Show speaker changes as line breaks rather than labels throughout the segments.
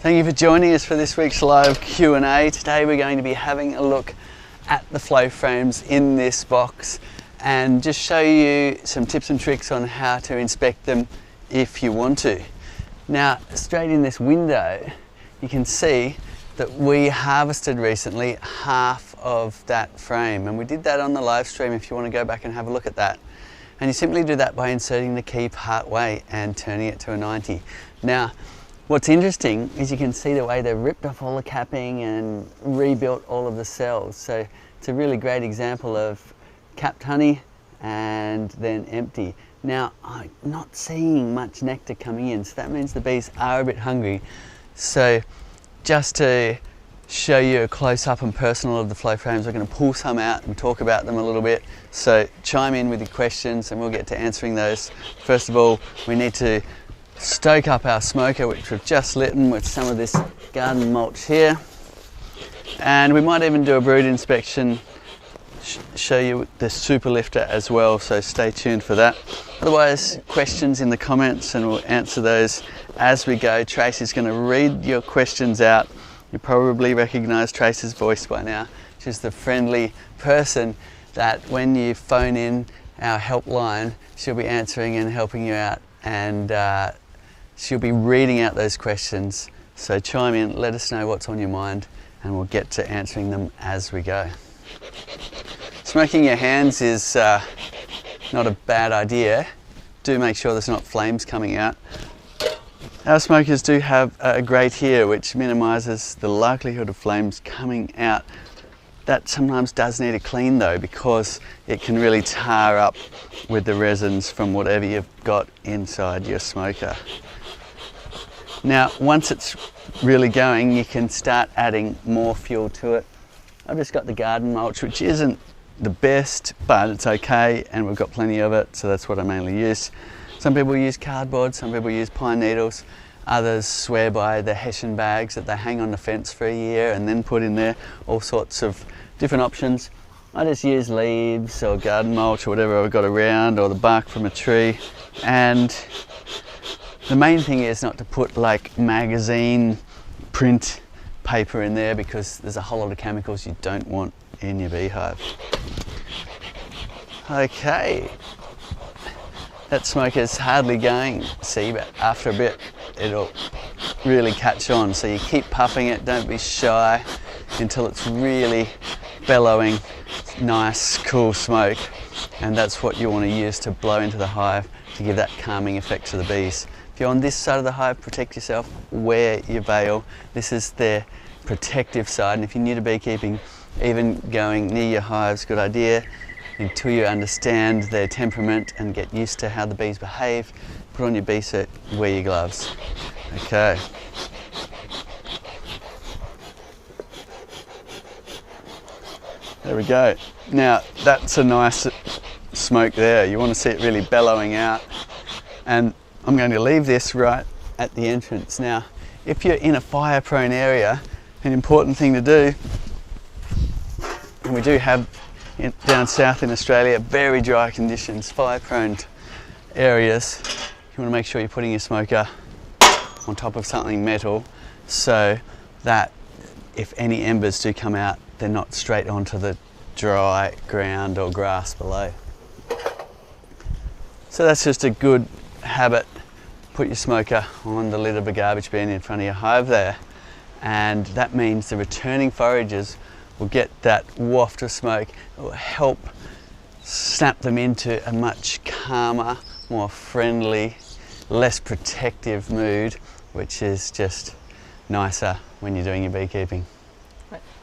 Thank you for joining us for this week's live Q&A. Today we're going to be having a look at the flow frames in this box and just show you some tips and tricks on how to inspect them if you want to. Now, straight in this window, you can see that we harvested recently half of that frame, and we did that on the live stream if you want to go back and have a look at that. And you simply do that by inserting the key part way and turning it to a 90. Now, what's interesting is you can see the way they've ripped off all the capping and rebuilt all of the cells. So it's a really great example of capped honey and then empty. Now, I'm not seeing much nectar coming in, so that means the bees are a bit hungry. So just to show you a close-up and personal of the flow frames, we're going to pull some out and talk about them a little bit. So chime in with your questions and we'll get to answering those. First of all, we need to stoke up our smoker, which we've just lit with some of this garden mulch here, and we might even do a brood inspection, show you the super lifter as well, so stay tuned for that. Otherwise, questions in the comments and we'll answer those as we go. Tracy's going to read your questions out. You probably recognise Tracy's voice by now. She's the friendly person that when you phone in our helpline, she'll be answering and helping you out, and she'll be reading out those questions. So chime in, let us know what's on your mind, and we'll get to answering them as we go. Smoking your hands is not a bad idea. Do make sure there's not flames coming out. Our smokers do have a grate here which minimises the likelihood of flames coming out. That sometimes does need a clean though, because it can really tar up with the resins from whatever you've got inside your smoker. Now, once it's really going, you can start adding more fuel to it. I've just got the garden mulch, which isn't the best, but it's okay, and we've got plenty of it, so that's what I mainly use. Some people use cardboard, some people use pine needles, others swear by the Hessian bags that they hang on the fence for a year and then put in there, all sorts of different options. I just use leaves or garden mulch or whatever I've got around, or the bark from a tree, and the main thing is not to put like magazine print paper in there, because there's a whole lot of chemicals you don't want in your beehive. Okay, that smoker's hardly going, see, but after a bit it'll really catch on. So you keep puffing it, don't be shy until it's really bellowing, nice cool smoke, and that's what you want to use to blow into the hive to give that calming effect to the bees. If you're on this side of the hive, protect yourself, wear your veil. This is the protective side, and if you're new to beekeeping, even going near your hive's a good idea until you understand their temperament and get used to how the bees behave. Put on your bee suit, wear your gloves. Okay. There we go. Now, that's a nice smoke there. You want to see it really bellowing out. And I'm going to leave this right at the entrance. Now, if you're in a fire-prone area, an important thing to do, and we do have down south in Australia very dry conditions, fire-prone areas, you want to make sure you're putting your smoker on top of something metal so that if any embers do come out, they're not straight onto the dry ground or grass below. So that's just a good habit. Put your smoker on the lid of a garbage bin in front of your hive there, and that means the returning foragers will get that waft of smoke. It will help snap them into a much calmer, more friendly, less protective mood, which is just nicer when you're doing your beekeeping.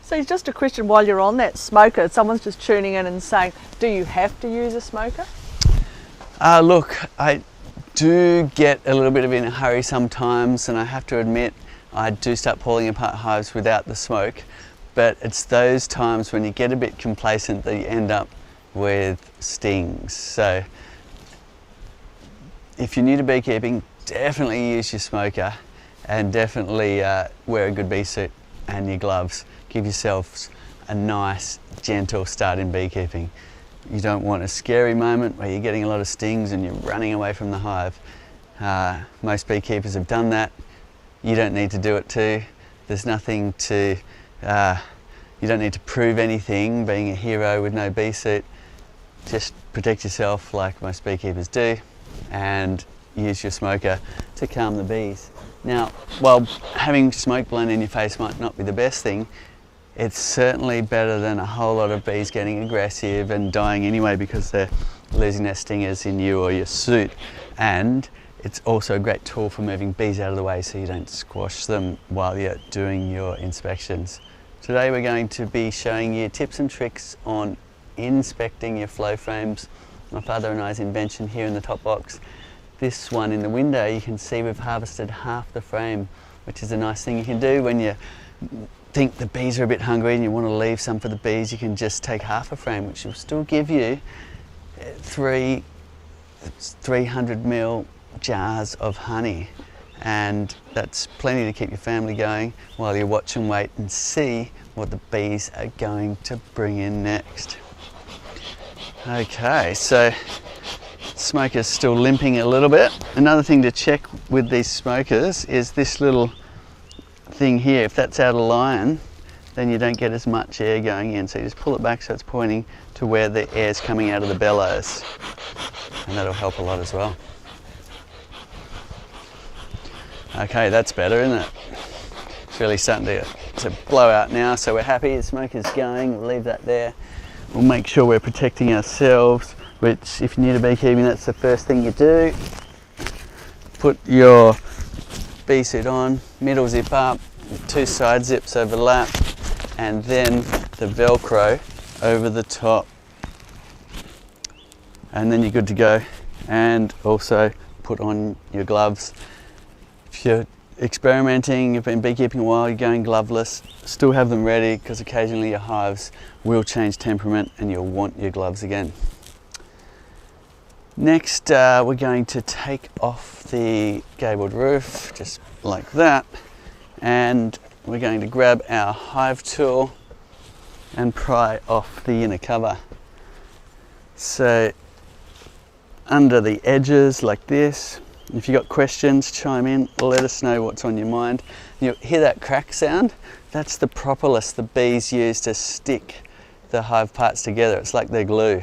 So just a question while you're on that smoker, someone's just tuning in and saying, do you have to use a smoker?
Look, I do get a little bit of in a hurry sometimes, and I have to admit I do start pulling apart hives without the smoke, but it's those times when you get a bit complacent that you end up with stings. So if you're new to beekeeping, definitely use your smoker, and definitely wear a good bee suit and your gloves. Give yourselves a nice, gentle start in beekeeping. You don't want a scary moment where you're getting a lot of stings and you're running away from the hive. Most beekeepers have done that. you don't need to do it too. There's nothing to, you don't need to prove anything, being a hero with no bee suit. Just protect yourself like most beekeepers do, and use your smoker to calm the bees. Now, while having smoke blown in your face might not be the best thing, it's certainly better than a whole lot of bees getting aggressive and dying anyway because they're losing their stingers in you or your suit. And it's also a great tool for moving bees out of the way so you don't squash them while you're doing your inspections. Today we're going to be showing you tips and tricks on inspecting your flow frames. My father and I's invention here in the top box. This one in the window, you can see we've harvested half the frame, which is a nice thing you can do when you think the bees are a bit hungry and you want to leave some for the bees. You can just take half a frame, which will still give you 300 ml jars of honey, and that's plenty to keep your family going while you watch and wait and see what the bees are going to bring in next. Okay, so smoker's still limping a little bit. Another thing to check with these smokers is this little thing here. If that's out of line, then you don't get as much air going in. So you just pull it back so it's pointing to where the air's coming out of the bellows, and that'll help a lot as well. Okay, that's better, isn't it? It's really starting to blow out now, so we're happy. The smoker's going. We'll leave that there. We'll make sure we're protecting ourselves, which if you're new to beekeeping, that's the first thing you do. Put your bee suit on, middle zip up, 2 side zips overlap, and then the Velcro over the top. And then you're good to go. And also put on your gloves. If you're experimenting, you've been beekeeping a while, you're going gloveless, still have them ready because occasionally your hives will change temperament and you'll want your gloves again. Next, we're going to take off the gabled roof, just like that, and we're going to grab our hive tool and pry off the inner cover. So, under the edges like this. If you've got questions, chime in, let us know what's on your mind. You'll hear that crack sound? That's the propolis the bees use to stick the hive parts together. It's like they're glue.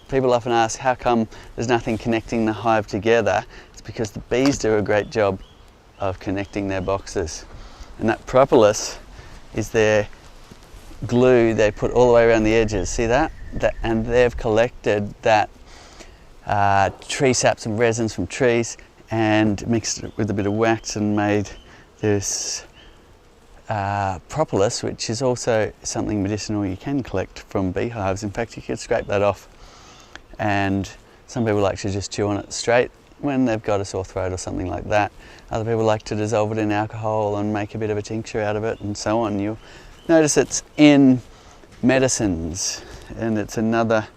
People often ask how come there's nothing connecting the hive together. It's because the bees do a great job of connecting their boxes. And that propolis is their glue they put all the way around the edges. See that? And they've collected that tree saps and resins from trees and mixed it with a bit of wax and made this propolis, which is also something medicinal you can collect from beehives. In fact, you could scrape that off, and some people like to just chew on it straight when they've got a sore throat or something like that. Other people like to dissolve it in alcohol and make a bit of a tincture out of it and so on. You'll notice it's in medicines, and it's another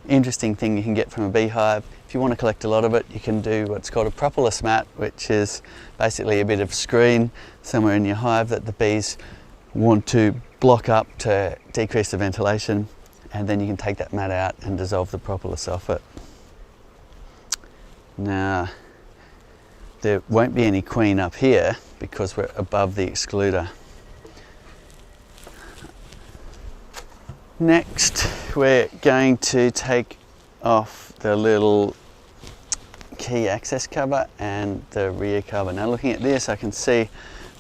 interesting thing you can get from a beehive. If you want to collect a lot of it, you can do what's called a propolis mat, which is basically a bit of screen somewhere in your hive that the bees want to block up to decrease the ventilation, and then you can take that mat out and dissolve the propolis off it. Now, there won't be any queen up here because we're above the excluder. Next, we're going to take off the little key access cover and the rear cover. Now, looking at this, I can see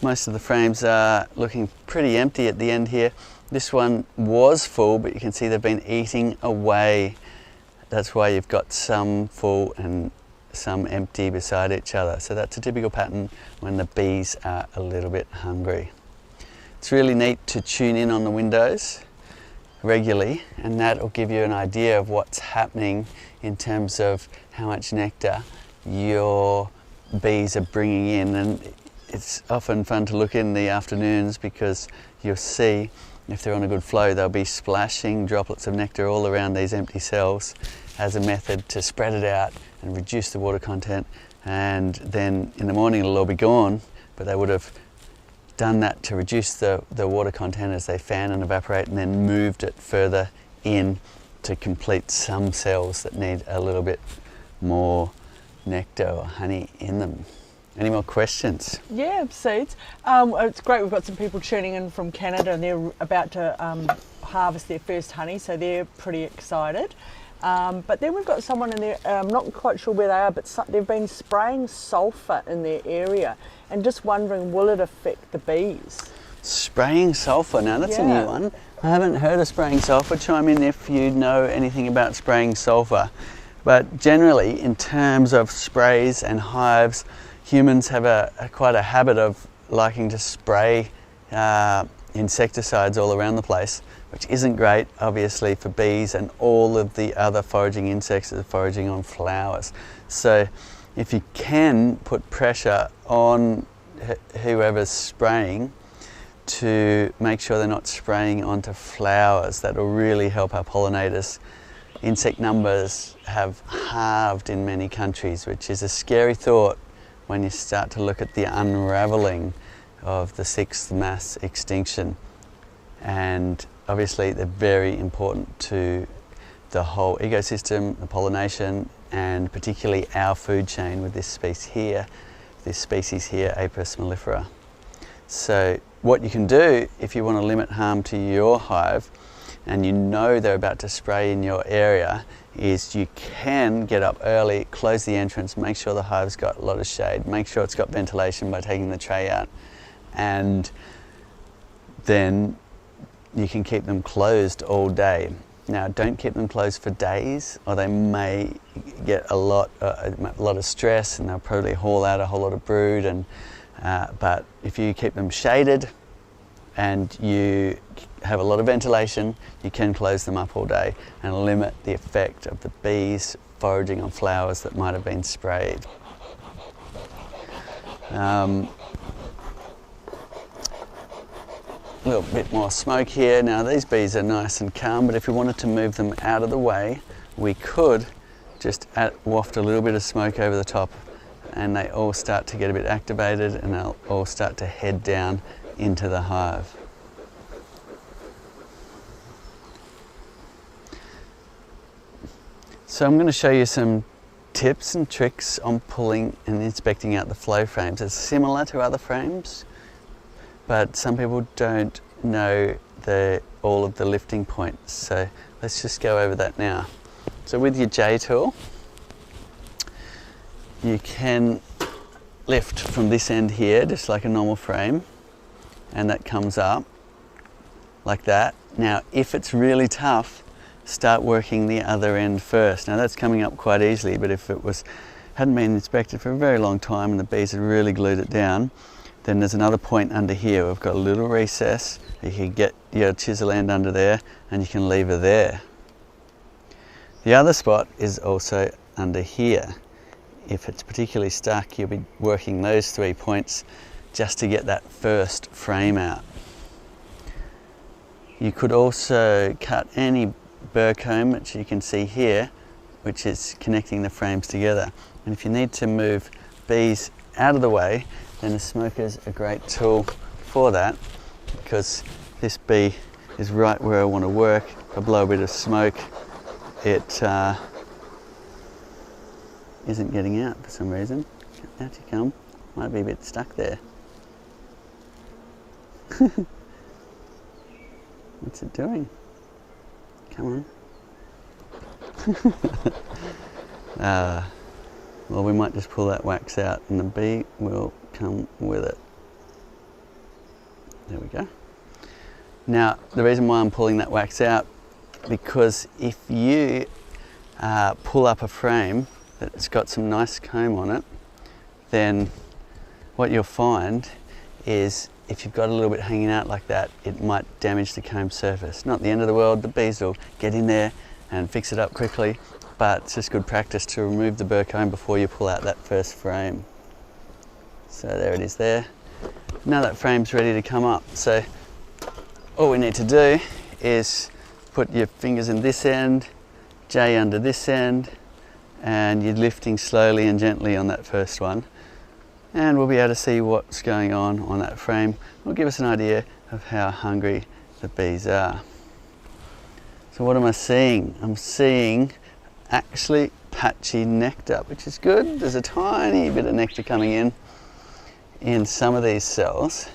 most of the frames are looking pretty empty at the end here. This one was full, but you can see they've been eating away. That's why you've got some full and some empty beside each other. So that's a typical pattern when the bees are a little bit hungry. It's really neat to tune in on the windows regularly, and that will give you an idea of what's happening in terms of how much nectar your bees are bringing in. And it's often fun to look in the afternoons because you'll see if they're on a good flow, they'll be splashing droplets of nectar all around these empty cells as a method to spread it out and reduce the water content. And then in the morning it'll all be gone, but they would have done that to reduce the water content as they fan and evaporate, and then moved it further in to complete some cells that need a little bit more nectar or honey in them. Any more questions?
Yeah, seeds. It's great. We've got some people tuning in from Canada, and they're about to harvest their first honey, so they're pretty excited. But then we've got someone in there, I'm not quite sure where they are, but they've been spraying sulphur in their area and just wondering, will it affect the bees?
Spraying sulphur, now that's a new one. I haven't heard of spraying sulphur. Chime in if you know anything about spraying sulphur. But generally, in terms of sprays and hives, humans have quite a habit of liking to spray insecticides all around the place, which isn't great, obviously, for bees and all of the other foraging insects that are foraging on flowers. So if you can put pressure on whoever's spraying to make sure they're not spraying onto flowers, that will really help our pollinators. Insect numbers have halved in many countries, which is a scary thought when you start to look at the unraveling of the 6th mass extinction. And obviously they're very important to the whole ecosystem, the pollination, and particularly our food chain with this species here, Apis mellifera. So what you can do if you want to limit harm to your hive, and you know they're about to spray in your area, is you can get up early, close the entrance, make sure the hive's got a lot of shade, make sure it's got ventilation by taking the tray out, and then you can keep them closed all day. Now, don't keep them closed for days, or they may get a lot of stress, and they'll probably haul out a whole lot of brood. And but if you keep them shaded and you have a lot of ventilation, you can close them up all day and limit the effect of the bees foraging on flowers that might have been sprayed. A little bit more smoke here. Now these bees are nice and calm, but if we wanted to move them out of the way, we could just waft a little bit of smoke over the top, and they all start to get a bit activated, and they'll all start to head down into the hive. So I'm going to show you some tips and tricks on pulling and inspecting out the flow frames. It's similar to other frames, but some people don't know all of the lifting points. So let's just go over that now. So with your J tool, you can lift from this end here, just like a normal frame, and that comes up like that. Now, if it's really tough, start working the other end first. Now that's coming up quite easily, but if it hadn't been inspected for a very long time and the bees had really glued it down, then there's another point under here. We've got a little recess. You can get your chisel end under there, and you can lever there. The other spot is also under here. If it's particularly stuck, you'll be working those 3 points just to get that first frame out. You could also cut any burr comb, which you can see here, which is connecting the frames together. And if you need to move bees out of the way, then the smoker's a great tool for that, because this bee is right where I want to work. If I blow a bit of smoke, it isn't getting out for some reason. Out you come. Might be a bit stuck there. What's it doing? Come on. Well, we might just pull that wax out and the bee will come with it. There we go. Now, the reason why I'm pulling that wax out, because if you pull up a frame that's got some nice comb on it, then what you'll find is if you've got a little bit hanging out like that, it might damage the comb surface. Not the end of the world, the bees will get in there and fix it up quickly, but it's just good practice to remove the burr comb before you pull out that first frame. So there it is there. Now that frame's ready to come up. So all we need to do is put your fingers in this end, J under this end, and you're lifting slowly and gently on that first one. And we'll be able to see what's going on that frame. It'll give us an idea of how hungry the bees are. So what am I seeing? I'm seeing actually patchy nectar, which is good. There's a tiny bit of nectar coming in, in some of these cells,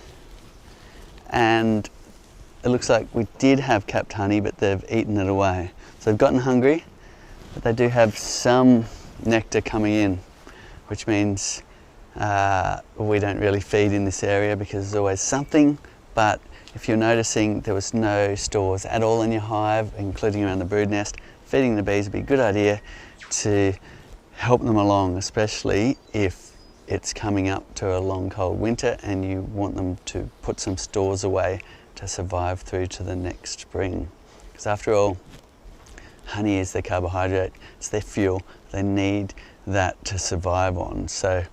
and it looks like we did have capped honey, but they've eaten it away. So they've gotten hungry, but they do have some nectar coming in, which means we don't really feed in this area because there's always something. But if you're noticing there was no stores at all in your hive, including around the brood nest, feeding the bees would be a good idea to help them along, especially if it's coming up to a long cold winter and you want them to put some stores away to survive through to the next spring. Because after all, honey is their carbohydrate, it's their fuel, they need that to survive on. So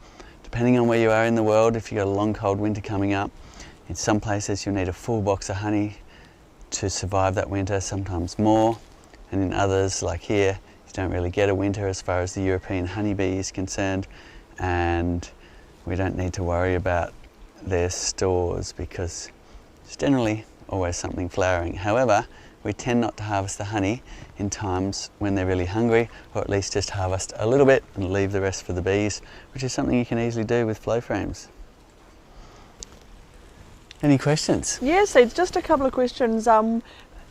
depending on where you are in the world, if you've got a long cold winter coming up, in some places you'll need a full box of honey to survive that winter, sometimes more, and in others, like here, you don't really get a winter as far as the European honeybee is concerned, and we don't need to worry about their stores because there's generally always something flowering. However, we tend not to harvest the honey in times when they're really hungry, or at least just harvest a little bit and leave the rest for the bees, which is something you can easily do with flow frames. Any questions?
Yes, it's just a couple of questions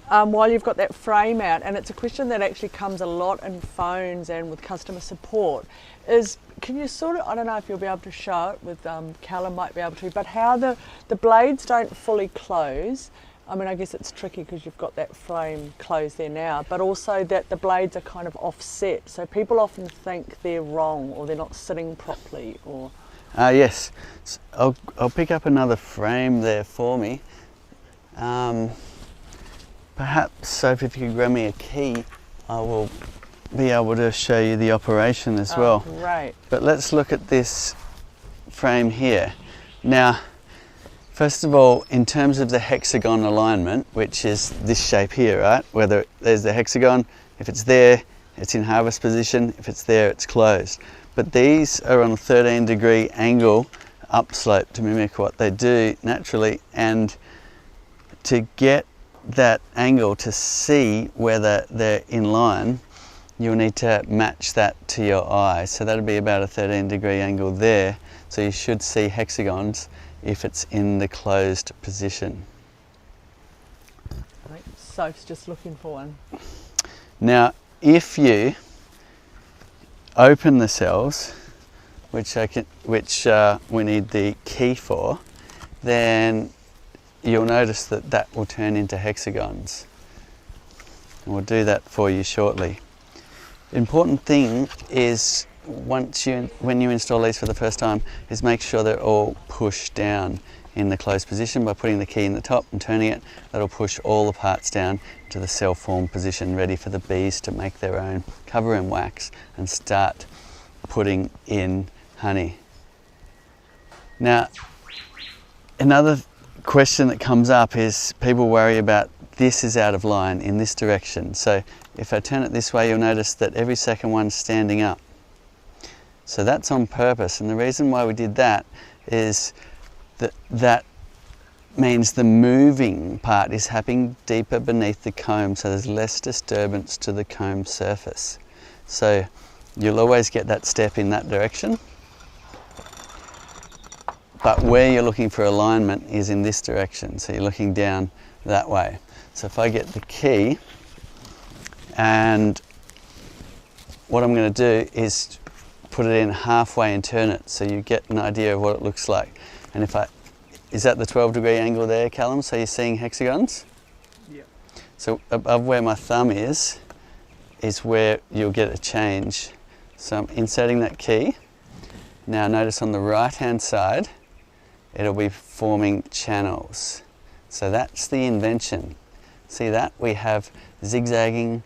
while you've got that frame out, and it's a question that actually comes a lot in phones and with customer support, is can you sort of, I don't know if you'll be able to show it with Callum might be able to, but how the blades don't fully close. I mean, I guess it's tricky because you've got that frame closed there now, but also that the blades are kind of offset. So people often think they're wrong or they're not sitting properly. Or
Yes, so I'll pick up another frame there for me. Perhaps, Sophie, if you could grab me a key, I will be able to show you the operation as well.
Great.
But let's look at this frame here. Now, first of all, in terms of the hexagon alignment, which is this shape here, right? Whether there's the hexagon, if it's there, it's in harvest position. If it's there, it's closed. But these are on a 13-degree angle upslope to mimic what they do naturally. And to get that angle to see whether they're in line, you'll need to match that to your eye. So that'll be about a 13-degree angle there. So you should see hexagons if it's in the closed position.
I think Soph's just looking for one.
Now, if you open the cells, which we need the key for, then you'll notice that that will turn into hexagons. And we'll do that for you shortly. The important thing is when you install these for the first time is make sure they're all pushed down in the closed position by putting the key in the top and turning it. That'll push all the parts down to the cell form position, ready for the bees to make their own cover in wax and start putting in honey. Now, another question that comes up is people worry about this is out of line in this direction. So if I turn it this way, you'll notice that every second one's standing up. So that's on purpose, and the reason why we did that is that means the moving part is happening deeper beneath the comb, so there's less disturbance to the comb surface. So you'll always get that step in that direction, but where you're looking for alignment is in this direction, so you're looking down that way. So if I get the key, and what I'm going to do is put it in halfway and turn it so you get an idea of what it looks like. And is that the 12-degree angle there, Callum? So you're seeing hexagons?
Yeah.
So above where my thumb is where you'll get a change. So I'm inserting that key. Now notice on the right-hand side, it'll be forming channels. So that's the invention. See that? We have zigzagging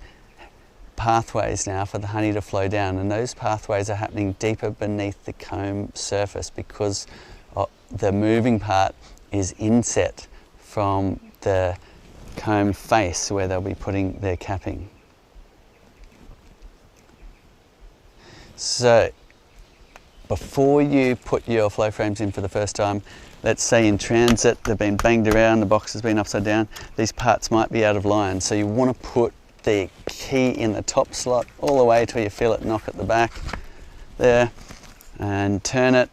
pathways now for the honey to flow down, and those pathways are happening deeper beneath the comb surface because the moving part is inset from the comb face where they'll be putting their capping. So before you put your flow frames in for the first time, let's say in transit, they've been banged around, the box has been upside down, these parts might be out of line, so you want to put the key in the top slot all the way till you feel it knock at the back there, and turn it,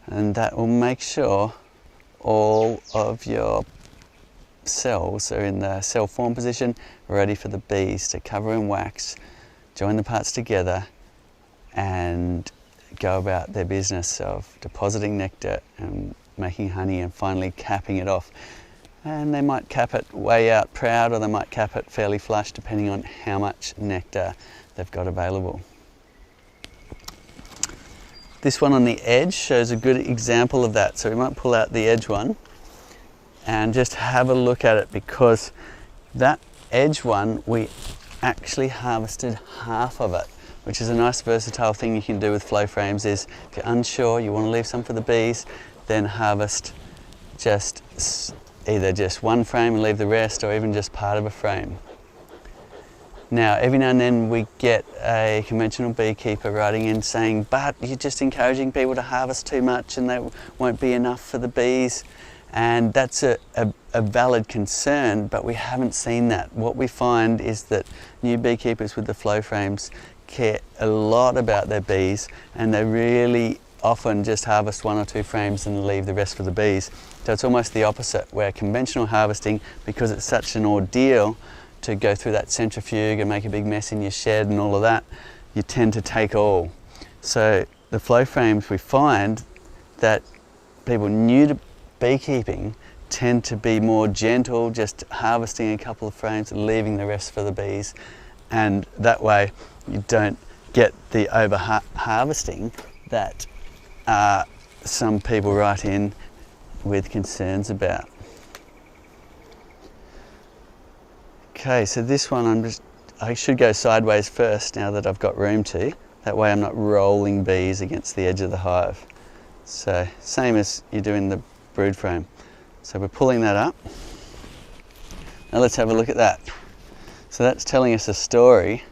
and that will make sure all of your cells are in the cell form position, ready for the bees to cover in wax, join the parts together and go about their business of depositing nectar and making honey and finally capping it off. And they might cap it way out proud, or they might cap it fairly flush, depending on how much nectar they've got available. This one on the edge shows a good example of that. So we might pull out the edge one and just have a look at it, because that edge one, we actually harvested half of it, which is a nice versatile thing you can do with flow frames. Is if you're unsure, you want to leave some for the bees, then harvest either just one frame and leave the rest, or even just part of a frame. Now, every now and then we get a conventional beekeeper writing in saying, but you're just encouraging people to harvest too much and there won't be enough for the bees. And that's a valid concern, but we haven't seen that. What we find is that new beekeepers with the flow frames care a lot about their bees, and they really often just harvest one or two frames and leave the rest for the bees. So it's almost the opposite, where conventional harvesting, because it's such an ordeal to go through that centrifuge and make a big mess in your shed and all of that, you tend to take all. So the flow frames, we find that people new to beekeeping tend to be more gentle, just harvesting a couple of frames and leaving the rest for the bees. And that way you don't get the over harvesting that some people write in with concerns about. Okay, so this one I should go sideways first now that I've got room to. That way I'm not rolling bees against the edge of the hive. So same as you do in the brood frame. So we're pulling that up. Now let's have a look at that. So that's telling us a story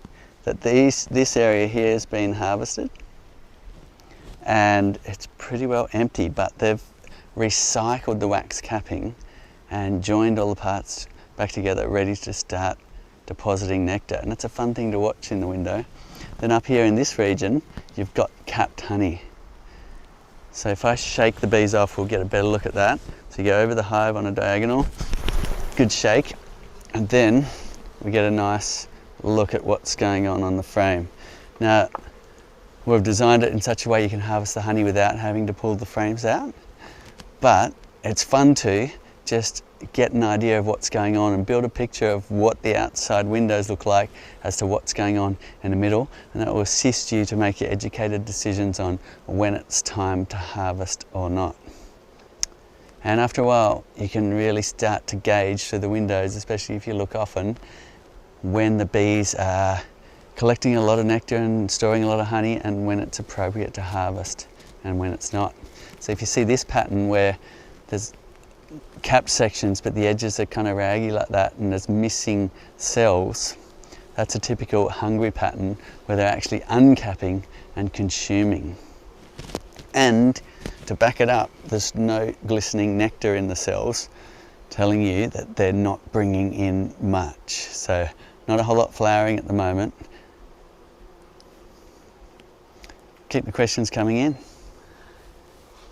that this area here has been harvested and it's pretty well empty, but they've recycled the wax capping and joined all the parts back together, ready to start depositing nectar. And it's a fun thing to watch in the window. Then up here in this region, you've got capped honey. So if I shake the bees off, we'll get a better look at that. So you go over the hive on a diagonal, good shake, and then we get a nice look at what's going on the frame. Now, we've designed it in such a way you can harvest the honey without having to pull the frames out, but it's fun to just get an idea of what's going on and build a picture of what the outside windows look like as to what's going on in the middle, and that will assist you to make your educated decisions on when it's time to harvest or not. And after a while you can really start to gauge through the windows, especially if you look often, when the bees are collecting a lot of nectar and storing a lot of honey, and when it's appropriate to harvest and when it's not. So if you see this pattern where there's capped sections but the edges are kind of raggy like that and there's missing cells, that's a typical hungry pattern where they're actually uncapping and consuming. And to back it up, there's no glistening nectar in the cells, telling you that they're not bringing in much. So not a whole lot flowering at the moment. Keep the questions coming in.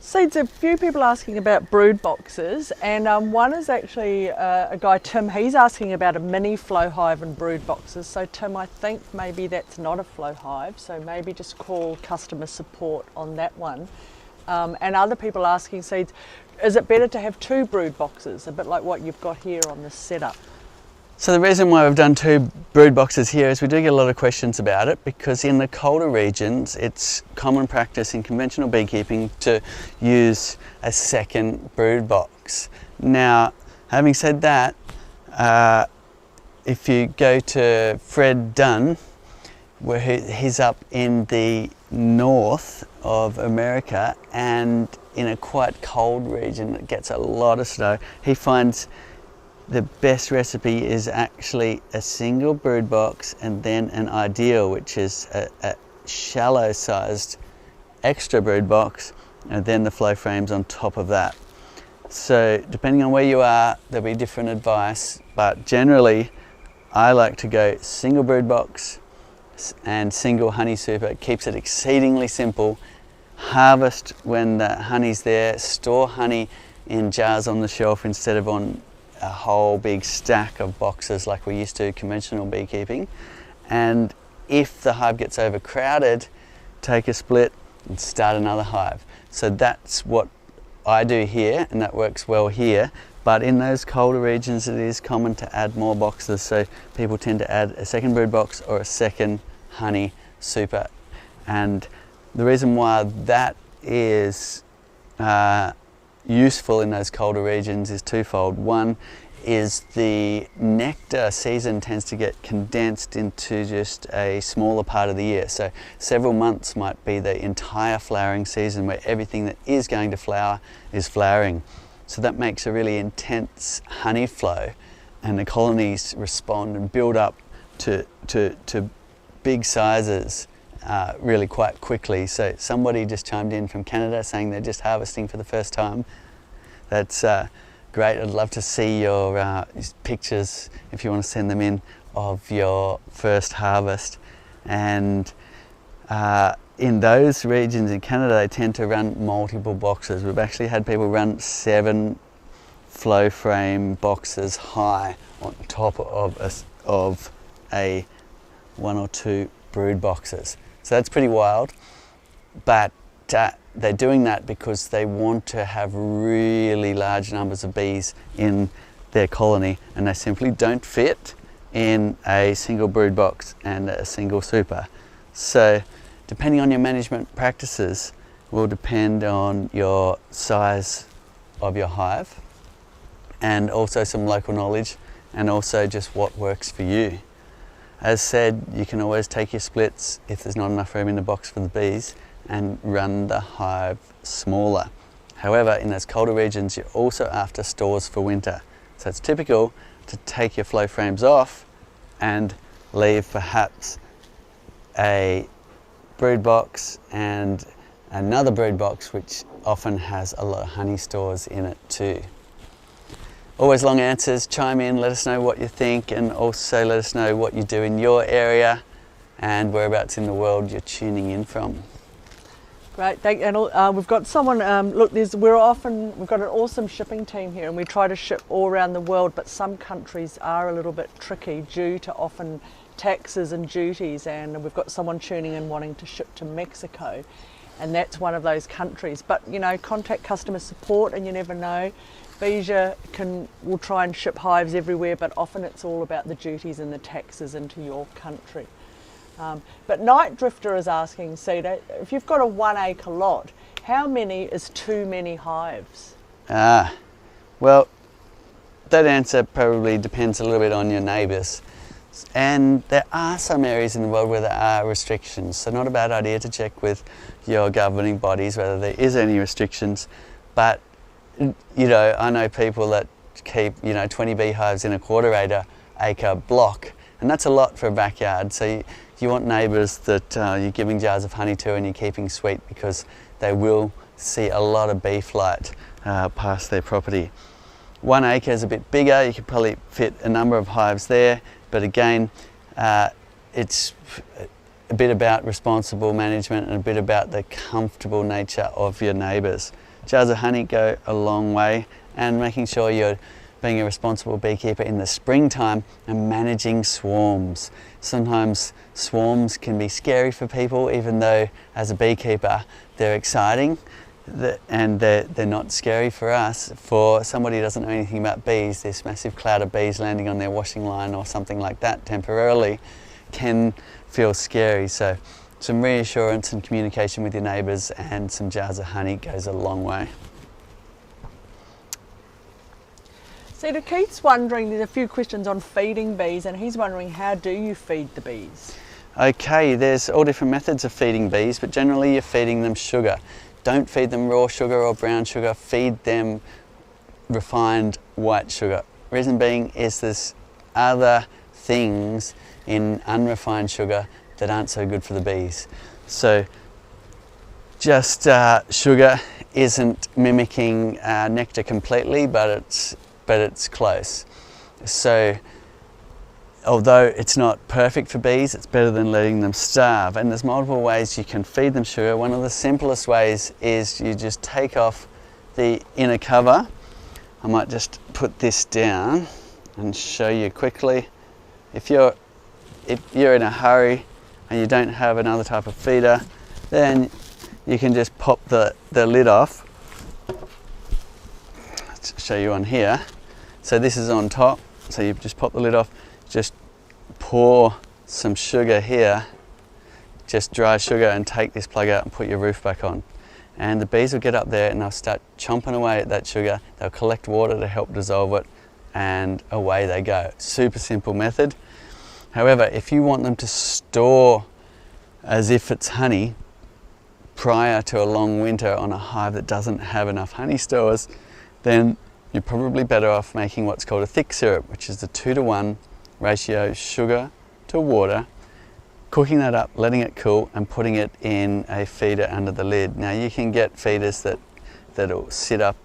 So there's a few people asking about brood boxes, and one is actually a guy, Tim, he's asking about a mini flow hive and brood boxes. So Tim, I think maybe that's not a flow hive, so maybe just call customer support on that one. And other people asking, so is it better to have two brood boxes, a bit like what you've got here on this setup?
So the reason why we've done two brood boxes here is we do get a lot of questions about it, because in the colder regions it's common practice in conventional beekeeping to use a second brood box. Now, having said that, if you go to Fred Dunn, where he's up in the north of America and in a quite cold region that gets a lot of snow, he finds the best recipe is actually a single brood box and then an ideal, which is a shallow sized extra brood box, and then the flow frames on top of that. So depending on where you are, there'll be different advice, but generally I like to go single brood box and single honey super. It keeps it exceedingly simple. harvest when the honey's there, store honey in jars on the shelf instead of on a whole big stack of boxes like we used to conventional beekeeping. And if the hive gets overcrowded, take a split and start another hive. So that's what I do here, and that works well here. But in those colder regions, it is common to add more boxes. So people tend to add a second brood box or a second honey super. And the reason why that is useful in those colder regions is twofold. One is the nectar season tends to get condensed into just a smaller part of the year. So several months might be the entire flowering season where everything that is going to flower is flowering. So that makes a really intense honey flow, and the colonies respond and build up to big sizes really quite quickly. So somebody just chimed in from Canada saying they're just harvesting for the first time. That's great. I'd love to see your pictures, if you want to send them in, of your first harvest. And in those regions in Canada, they tend to run multiple boxes. We've actually had people run 7 flow frame boxes high on top of a 1 or 2 brood boxes. So that's pretty wild, but they're doing that because they want to have really large numbers of bees in their colony, and they simply don't fit in a single brood box and a single super. So depending on your management practices will depend on your size of your hive, and also some local knowledge, and also just what works for you. As said, you can always take your splits if there's not enough room in the box for the bees and run the hive smaller. However, in those colder regions, you're also after stores for winter. So it's typical to take your flow frames off and leave perhaps a brood box and another brood box, which often has a lot of honey stores in it too. Always long answers. Chime in, let us know what you think, and also let us know what you do in your area and whereabouts in the world you're tuning in from.
Great, and we've got someone. Look, we've got an awesome shipping team here, and we try to ship all around the world. But some countries are a little bit tricky due to often taxes and duties. And we've got someone tuning in wanting to ship to Mexico, and that's one of those countries. But you know, contact customer support, and you never know. Beesia will try and ship hives everywhere, but often it's all about the duties and the taxes into your country. But Night Drifter is asking, Cedar, if you've got a 1 acre lot, how many is too many hives?
Well, that answer probably depends a little bit on your neighbours. And there are some areas in the world where there are restrictions, so not a bad idea to check with your governing bodies whether there is any restrictions. But you know, I know people that keep 20 beehives in a 1/4 acre block, and that's a lot for a backyard. So you want neighbours that you're giving jars of honey to and you're keeping sweet, because they will see a lot of bee flight past their property. 1 acre is a bit bigger, you could probably fit a number of hives there, but again, it's a bit about responsible management and a bit about the comfortable nature of your neighbours. Jars of honey go a long way, and making sure you're being a responsible beekeeper in the springtime and managing swarms. Sometimes swarms can be scary for people, even though as a beekeeper they're exciting, and they're not scary for us. For somebody who doesn't know anything about bees, this massive cloud of bees landing on their washing line or something like that temporarily can feel scary. So some reassurance and communication with your neighbours and some jars of honey goes a long way.
Cedar, Keith's wondering, there's a few questions on feeding bees, and he's wondering, how do you feed the bees?
Okay, there's all different methods of feeding bees, but generally you're feeding them sugar. Don't feed them raw sugar or brown sugar, feed them refined white sugar. Reason being is there's other things in unrefined sugar that aren't so good for the bees. So just sugar isn't mimicking nectar completely, but it's close. So although it's not perfect for bees, it's better than letting them starve. And there's multiple ways you can feed them sugar. One of the simplest ways is you just take off the inner cover. I might just put this down and show you quickly. If you're in a hurry and you don't have another type of feeder, then you can just pop the lid off. Let's show you on here. So this is on top, so you just pop the lid off, just pour some sugar here, just dry sugar, and take this plug out and put your roof back on. And the bees will get up there and they'll start chomping away at that sugar. They'll collect water to help dissolve it, and away they go. Super simple method. However, if you want them to store as if it's honey prior to a long winter on a hive that doesn't have enough honey stores, then you're probably better off making what's called a thick syrup, which is the 2-to-1 ratio sugar to water, cooking that up, letting it cool, and putting it in a feeder under the lid. Now you can get feeders that'll sit up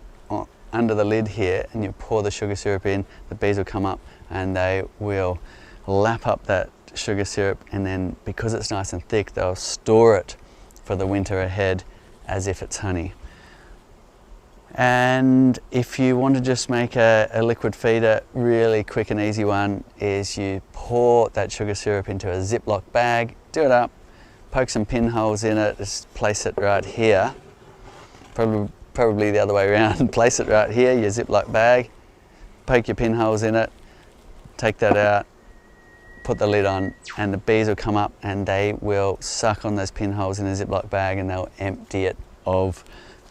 under the lid here, and you pour the sugar syrup in, the bees will come up and they will lap up that sugar syrup, and then because it's nice and thick, they'll store it for the winter ahead as if it's honey. And if you want to just make a liquid feeder, really quick and easy one is you pour that sugar syrup into a Ziploc bag, do it up, poke some pinholes in it, just place it right here, probably the other way around, place it right here, your Ziploc bag, poke your pinholes in it, take that out, put the lid on, and the bees will come up and they will suck on those pinholes in the Ziploc bag and they'll empty it of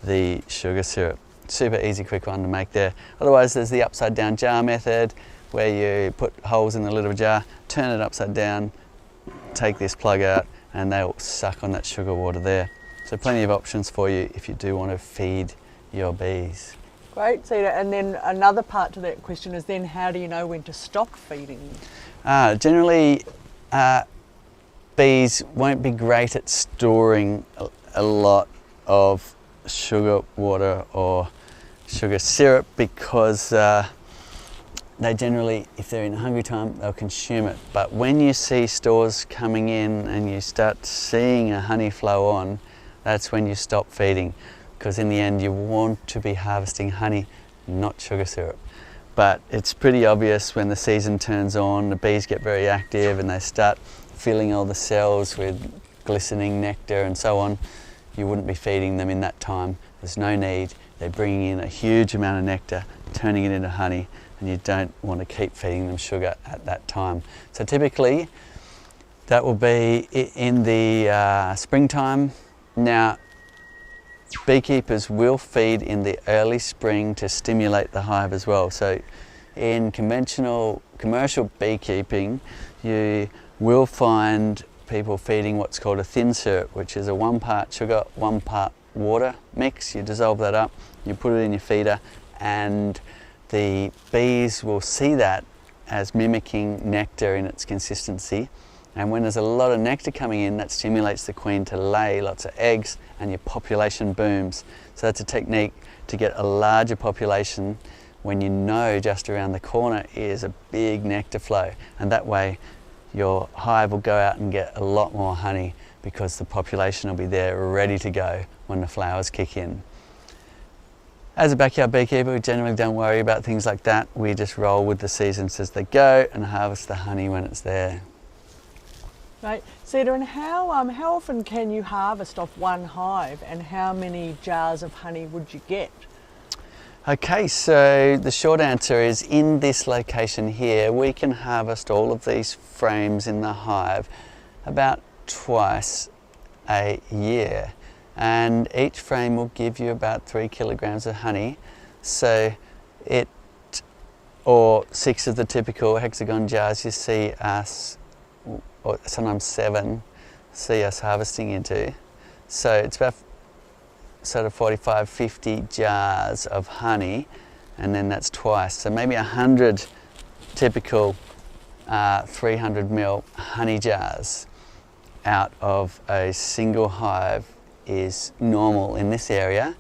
the sugar syrup. Super easy, quick one to make there. Otherwise, there's the upside down jar method where you put holes in the lid of a jar, turn it upside down, take this plug out, and they'll suck on that sugar water there. So plenty of options for you if you do want to feed your bees.
Great, Cedar. And then another part to that question is then how do you know when to stop feeding?
Generally, bees won't be great at storing a lot of sugar water or sugar syrup because they generally, if they're in hungry time, they'll consume it. But when you see stores coming in and you start seeing a honey flow on, that's when you stop feeding, because in the end you want to be harvesting honey, not sugar syrup. But it's pretty obvious when the season turns on, the bees get very active and they start filling all the cells with glistening nectar and so on. You wouldn't be feeding them in that time. There's no need. They're bringing in a huge amount of nectar, turning it into honey, and you don't want to keep feeding them sugar at that time. So typically that will be in the springtime. Now, beekeepers will feed in the early spring to stimulate the hive as well. So in conventional commercial beekeeping, you will find people feeding what's called a thin syrup, which is a 1 part sugar, 1 part water mix. You dissolve that up, you put it in your feeder, and the bees will see that as mimicking nectar in its consistency. And when there's a lot of nectar coming in, that stimulates the queen to lay lots of eggs and your population booms. So that's a technique to get a larger population when you know just around the corner is a big nectar flow. And that way your hive will go out and get a lot more honey because the population will be there ready to go when the flowers kick in. As a backyard beekeeper, we generally don't worry about things like that. We just roll with the seasons as they go and harvest the honey when it's there.
Right, Cedar, and how often can you harvest off one hive, and how many jars of honey would you get?
Okay, so the short answer is in this location here, we can harvest all of these frames in the hive about twice a year. And each frame will give you about 3 kilograms of honey. So or 6 of the typical hexagon jars you see us, or sometimes 7, see us harvesting into. So it's about sort of 45, 50 jars of honey, and then that's twice. So maybe 100 typical 300 ml honey jars out of a single hive is normal in this area.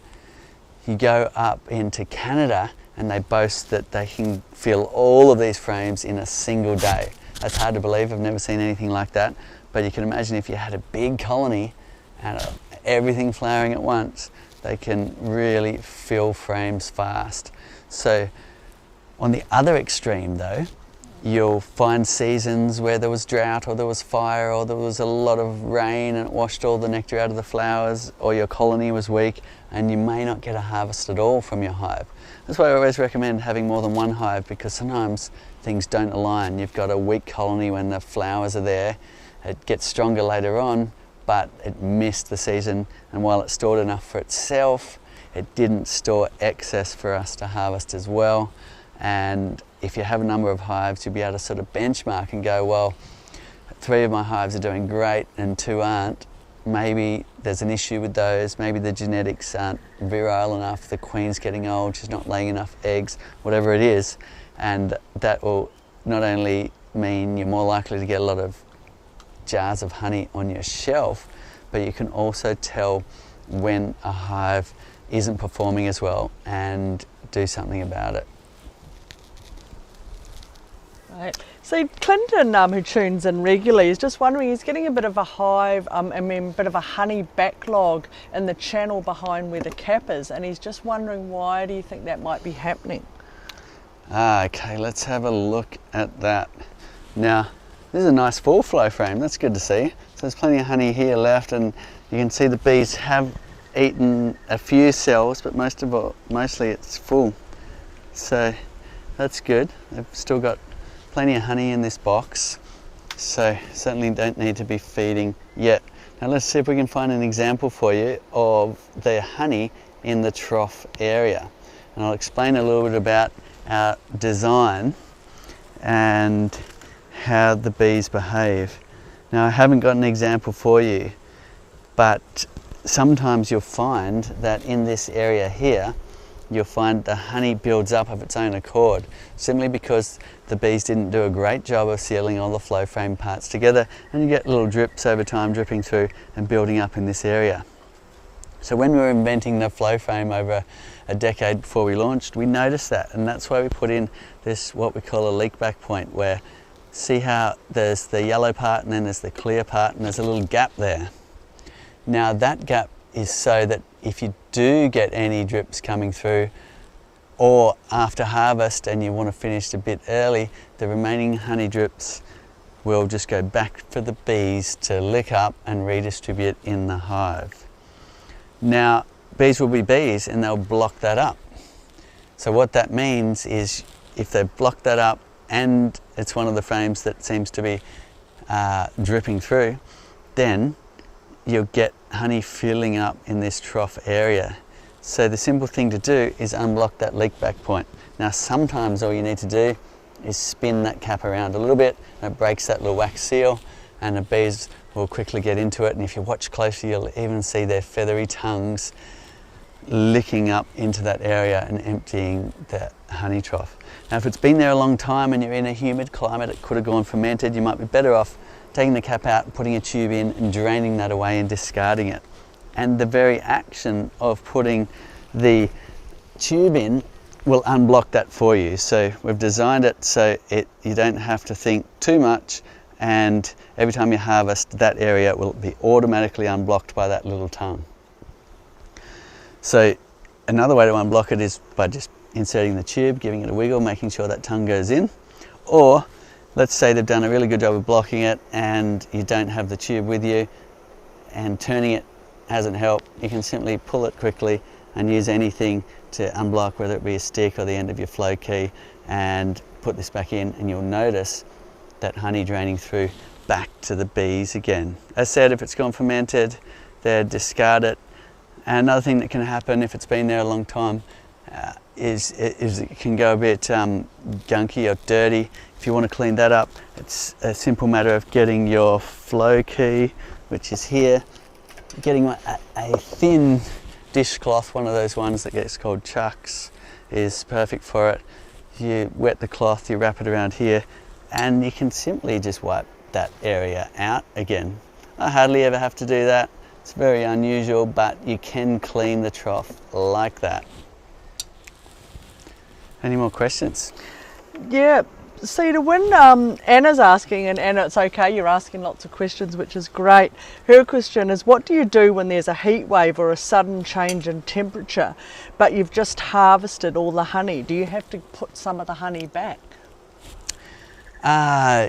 You go up into Canada and they boast that they can fill all of these frames in a single day. That's hard to believe. I've never seen anything like that. But you can imagine if you had a big colony and everything flowering at once, they can really fill frames fast. So on the other extreme though, you'll find seasons where there was drought or there was fire or there was a lot of rain and it washed all the nectar out of the flowers, or your colony was weak and you may not get a harvest at all from your hive. That's why I always recommend having more than one hive, because sometimes things don't align. You've got a weak colony when the flowers are there, it gets stronger later on, but it missed the season, and while it stored enough for itself, it didn't store excess for us to harvest as well. And if you have a number of hives, you'll be able to sort of benchmark and go, well, 3 of my hives are doing great and 2 aren't. Maybe there's an issue with those, maybe the genetics aren't virile enough, the queen's getting old, she's not laying enough eggs, whatever it is. And that will not only mean you're more likely to get a lot of jars of honey on your shelf, but you can also tell when a hive isn't performing as well and do something about it.
Right. So Clinton, who tunes in regularly, is just wondering, he's getting a bit of a hive, a bit of a honey backlog in the channel behind where the cap is, and he's just wondering, why do you think that might be happening?
Okay, let's have a look at that. Now, this is a nice full flow frame, that's good to see. So there's plenty of honey here left, and you can see the bees have eaten a few cells, but mostly it's full. So that's good. They've still got plenty of honey in this box, so certainly don't need to be feeding yet. Now let's see if we can find an example for you of the honey in the trough area. And I'll explain a little bit about our design and how the bees behave. Now I haven't got an example for you, but sometimes you'll find that in this area here, you'll find the honey builds up of its own accord, simply because the bees didn't do a great job of sealing all the flow frame parts together, and you get little drips over time dripping through and building up in this area. So when we were inventing the flow frame over a decade before we launched, we noticed that, and that's why we put in this, what we call a leak back point, where see how there's the yellow part and then there's the clear part, and there's a little gap there. Now that gap is so that if you do get any drips coming through, or after harvest and you want to finish a bit early, the remaining honey drips will just go back for the bees to lick up and redistribute in the hive. Now, bees will be bees and they'll block that up. So what that means is, if they block that up and it's one of the frames that seems to be dripping through, then you'll get honey filling up in this trough area. So the simple thing to do is unblock that leak back point. Now sometimes all you need to do is spin that cap around a little bit, and it breaks that little wax seal, and the bees will quickly get into it, and if you watch closely you'll even see their feathery tongues licking up into that area and emptying the honey trough. Now if it's been there a long time and you're in a humid climate, it could have gone fermented, you might be better off taking the cap out, putting a tube in and draining that away and discarding it. And the very action of putting the tube in will unblock that for you. So we've designed it so you don't have to think too much, and every time you harvest, that area will be automatically unblocked by that little tongue. So another way to unblock it is by just inserting the tube, giving it a wiggle, making sure that tongue goes in. Or let's say they've done a really good job of blocking it and you don't have the tube with you, and turning it hasn't helped. You can simply pull it quickly and use anything to unblock, whether it be a stick or the end of your flow key, and put this back in, and you'll notice that honey draining through back to the bees again. As said, if it's gone fermented, they'd discard it. And another thing that can happen if it's been there a long time is it can go a bit gunky or dirty. If you want to clean that up, it's a simple matter of getting your flow key, which is here, getting a thin dishcloth, one of those ones that gets called chucks, is perfect for it. You wet the cloth, you wrap it around here, and you can simply just wipe that area out again. I hardly ever have to do that. It's very unusual, but you can clean the trough like that. Any more questions?
Yeah, Cedar, when Anna's asking, and Anna, it's okay, you're asking lots of questions, which is great. Her question is, what do you do when there's a heat wave or a sudden change in temperature, but you've just harvested all the honey? Do you have to put some of the honey back?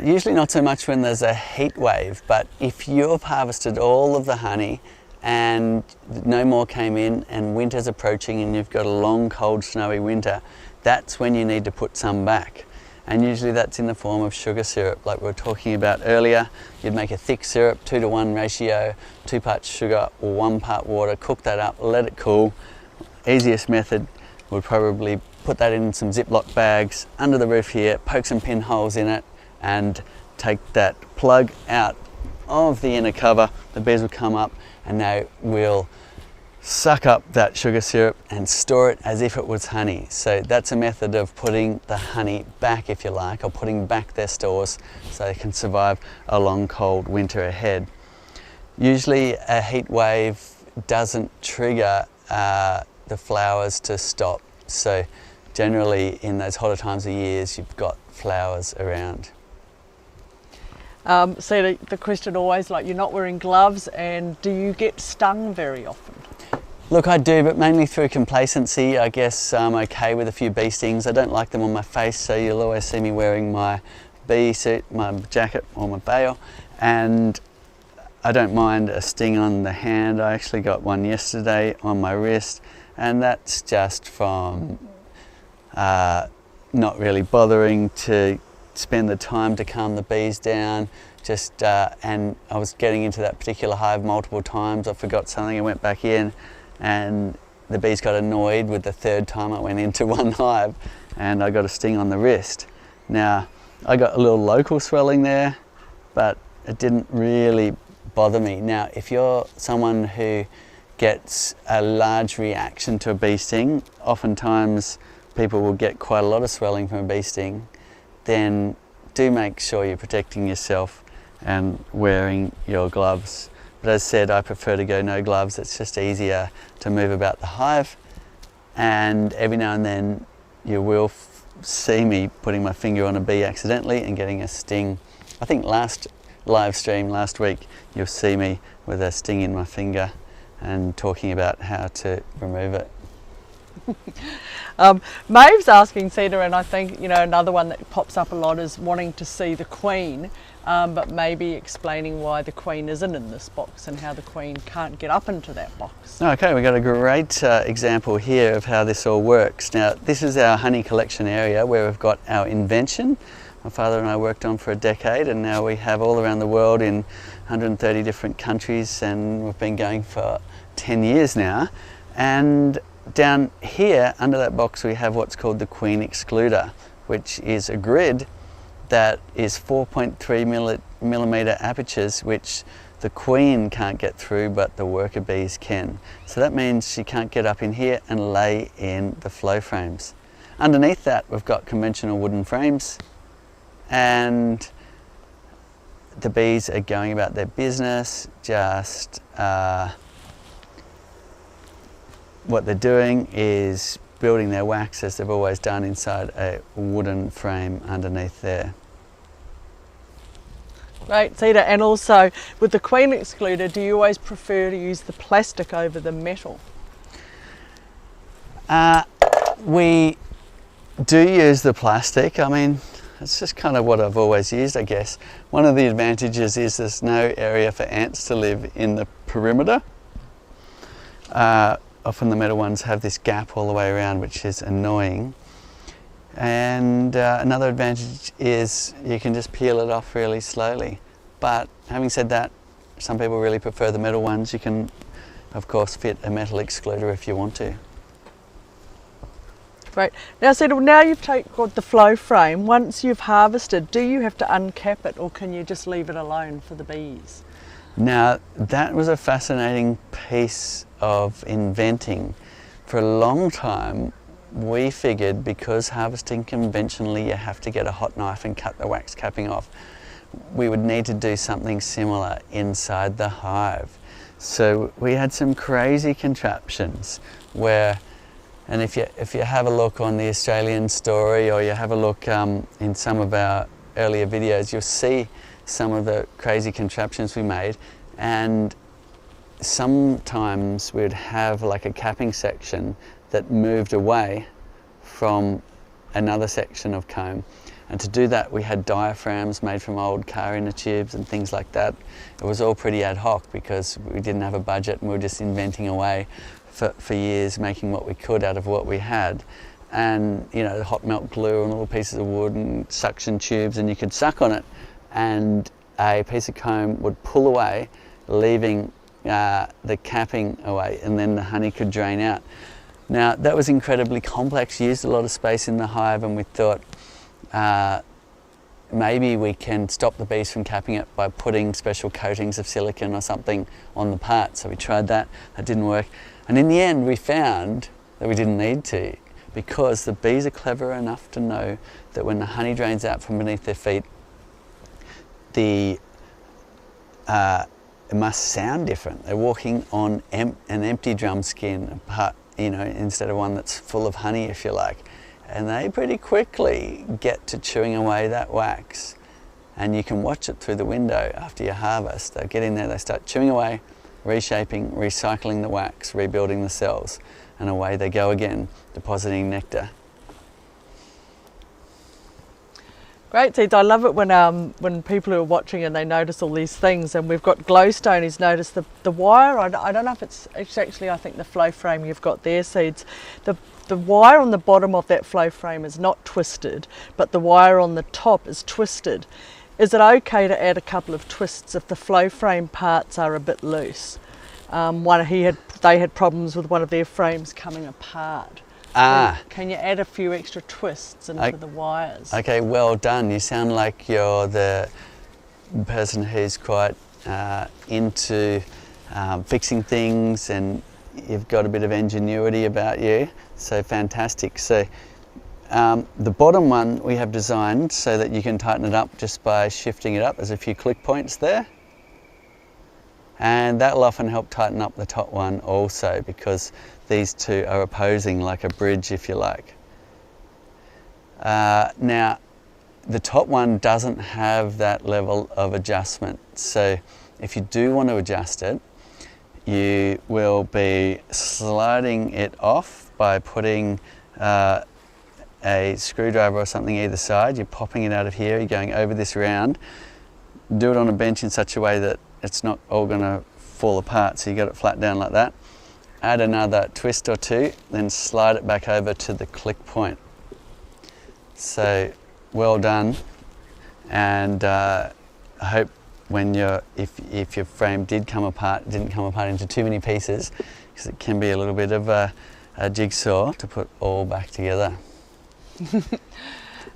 Usually not so much when there's a heat wave, but if you've harvested all of the honey and no more came in and winter's approaching and you've got a long, cold, snowy winter, that's when you need to put some back. And usually that's in the form of sugar syrup, like we were talking about earlier. You'd make a thick syrup, 2-to-1 ratio, 2 parts sugar or 1 part water, cook that up, let it cool. Easiest method would probably put that in some Ziploc bags under the roof here, poke some pinholes in it and take that plug out of the inner cover. The bees will come up and they will suck up that sugar syrup and store it as if it was honey. So that's a method of putting the honey back, if you like, or putting back their stores so they can survive a long cold winter ahead. Usually a heat wave doesn't trigger the flowers to stop. So generally in those hotter times of years you've got flowers around.
So the question always, like, you're not wearing gloves, and do you get stung very often?
Look, I do, but mainly through complacency. I guess I'm okay with a few bee stings. I don't like them on my face, so you'll always see me wearing my bee suit, my jacket or my bail, and I don't mind a sting on the hand. I actually got one yesterday on my wrist, and that's just from not really bothering to spend the time to calm the bees down. And I was getting into that particular hive multiple times. I forgot something, I went back in, and the bees got annoyed with the third time I went into one hive, and I got a sting on the wrist. Now, I got a little local swelling there, but it didn't really bother me. Now, if you're someone who gets a large reaction to a bee sting, oftentimes people will get quite a lot of swelling from a bee sting, then do make sure you're protecting yourself and wearing your gloves. But as said, I prefer to go no gloves. It's just easier to move about the hive, and every now and then you will see me putting my finger on a bee accidentally and getting a sting. I think last live stream last week you'll see me with a sting in my finger and talking about how to remove it.
Maeve's asking, Cedar, and I think, you know, another one that pops up a lot is wanting to see the queen, but maybe explaining why the queen isn't in this box and how the queen can't get up into that box.
Okay, we've got a great example here of how this all works. Now, this is our honey collection area where we've got our invention. My father and I worked on for a decade, and now we have all around the world in 130 different countries, and we've been going for 10 years now. And down here under that box we have what's called the queen excluder, which is a grid that is 4.3 millimeter apertures, which the queen can't get through but the worker bees can. So that means she can't get up in here and lay in the flow frames. Underneath that we've got conventional wooden frames, and the bees are going about their business, just what they're doing is building their wax as they've always done inside a wooden frame underneath there.
Right, Cedar, and also with the queen excluder, do you always prefer to use the plastic over the metal?
We do use the plastic. I mean, it's just kind of what I've always used, I guess. One of the advantages is there's no area for ants to live in the perimeter. Often the metal ones have this gap all the way around, which is annoying. And another advantage is you can just peel it off really slowly. But having said that, some people really prefer the metal ones. You can, of course, fit a metal excluder if you want to.
Great. Now, Cedar, now you've got the flow frame. Once you've harvested, do you have to uncap it, or can you just leave it alone for the bees?
Now, that was a fascinating piece of inventing. For a long time, we figured because harvesting conventionally you have to get a hot knife and cut the wax capping off, we would need to do something similar inside the hive. So we had some crazy contraptions where And if you have a look on the Australian story, or you have a look in some of our earlier videos, you'll see some of the crazy contraptions we made. And sometimes we'd have like a capping section that moved away from another section of comb. And to do that, we had diaphragms made from old car inner tubes and things like that. It was all pretty ad hoc because we didn't have a budget, and we were just inventing away for years, making what we could out of what we had. And you know, hot melt glue and little pieces of wood and suction tubes, and you could suck on it and a piece of comb would pull away, leaving the capping away, and then the honey could drain out. Now that was incredibly complex, used a lot of space in the hive, and we thought maybe we can stop the bees from capping it by putting special coatings of silicone or something on the part. So we tried that, that didn't work. And in the end we found that we didn't need to, because the bees are clever enough to know that when the honey drains out from beneath their feet, it must sound different. They're walking on an empty drum skin, you know, instead of one that's full of honey, if you like. And they pretty quickly get to chewing away that wax. And you can watch it through the window after you harvest. They get in there, they start chewing away, reshaping, recycling the wax, rebuilding the cells, and away they go again, depositing nectar.
Great, Seeds. I love it when people are watching and they notice all these things. And we've got Glowstone, he's noticed the wire. I don't know if it's actually, I think the flow frame you've got there, Seeds. The wire on the bottom of that flow frame is not twisted, but the wire on the top is twisted. Is it okay to add a couple of twists if the flow frame parts are a bit loose? They had problems with one of their frames coming apart. Can you add a few extra twists into the wires? Okay,
well done. You sound like you're the person who's quite into fixing things, and you've got a bit of ingenuity about you. So fantastic. So the bottom one we have designed so that you can tighten it up just by shifting it up. There's a few click points there. And that'll often help tighten up the top one also, because these two are opposing like a bridge, if you like. Now, the top one doesn't have that level of adjustment. So if you do want to adjust it, you will be sliding it off by putting a screwdriver or something either side. You're popping it out of here, you're going over this round. Do it on a bench in such a way that it's not all going to fall apart, so you get it flat down like that. Add another twist or two, then slide it back over to the click point. So well done, and I hope if your frame did come apart, it didn't come apart into too many pieces, because it can be a little bit of a jigsaw to put all back together.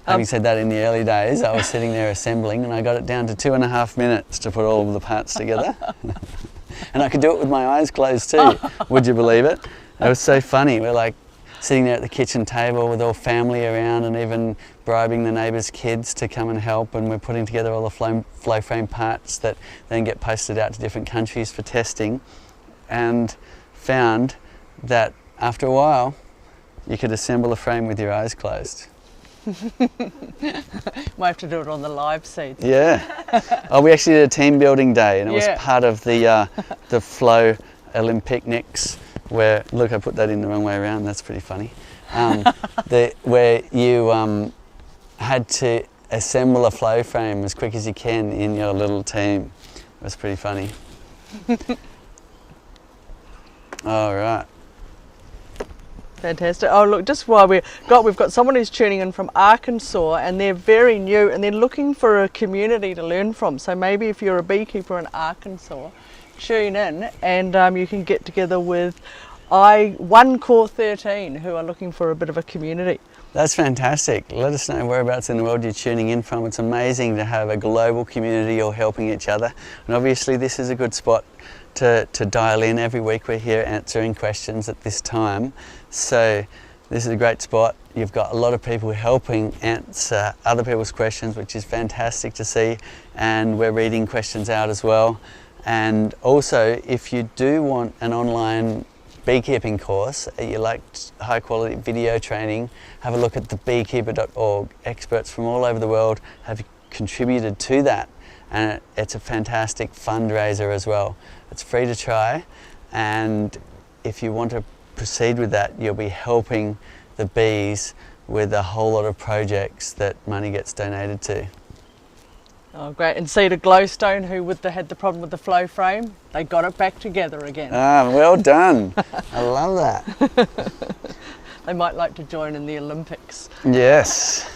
Having said that, in the early days I was sitting there assembling, and I got it down to 2.5 minutes to put all of the parts together. And I could do it with my eyes closed too. Would you believe it? It was so funny. We're like sitting there at the kitchen table with all family around, and even bribing the neighbours' kids to come and help, and we're putting together all the flow frame parts that then get posted out to different countries for testing, and found that after a while you could assemble a frame with your eyes closed.
Might have to do it on the live Seeds.
Yeah. Oh, we actually did a team building day, and it was part of the Flow Olympics, where, look, I put that in the wrong way around, that's pretty funny. Where you had to assemble a flow frame as quick as you can in your little team. It was pretty funny. All right.
Fantastic. Oh look, just while we've got someone who's tuning in from Arkansas, and they're very new and they're looking for a community to learn from. So maybe if you're a beekeeper in Arkansas, tune in, and you can get together with One Core 13 who are looking for a bit of a community.
That's fantastic. Let us know whereabouts in the world you're tuning in from. It's amazing to have a global community all helping each other. And obviously this is a good spot to dial in. Every week we're here answering questions at this time. So this is a great spot. You've got a lot of people helping answer other people's questions, which is fantastic to see. And we're reading questions out as well. And also, if you do want an online beekeeping course, you like high quality video training, have a look at the beekeeper.org. Experts from all over the world have contributed to that, and it's a fantastic fundraiser as well. It's free to try, and if you want to proceed with that, you'll be helping the bees with a whole lot of projects that money gets donated to.
Oh, great. And Cedar Glowstone, who had the problem with the flow frame, they got it back together again.
Ah, well done. I love that.
They might like to join in the Olympics.
Yes.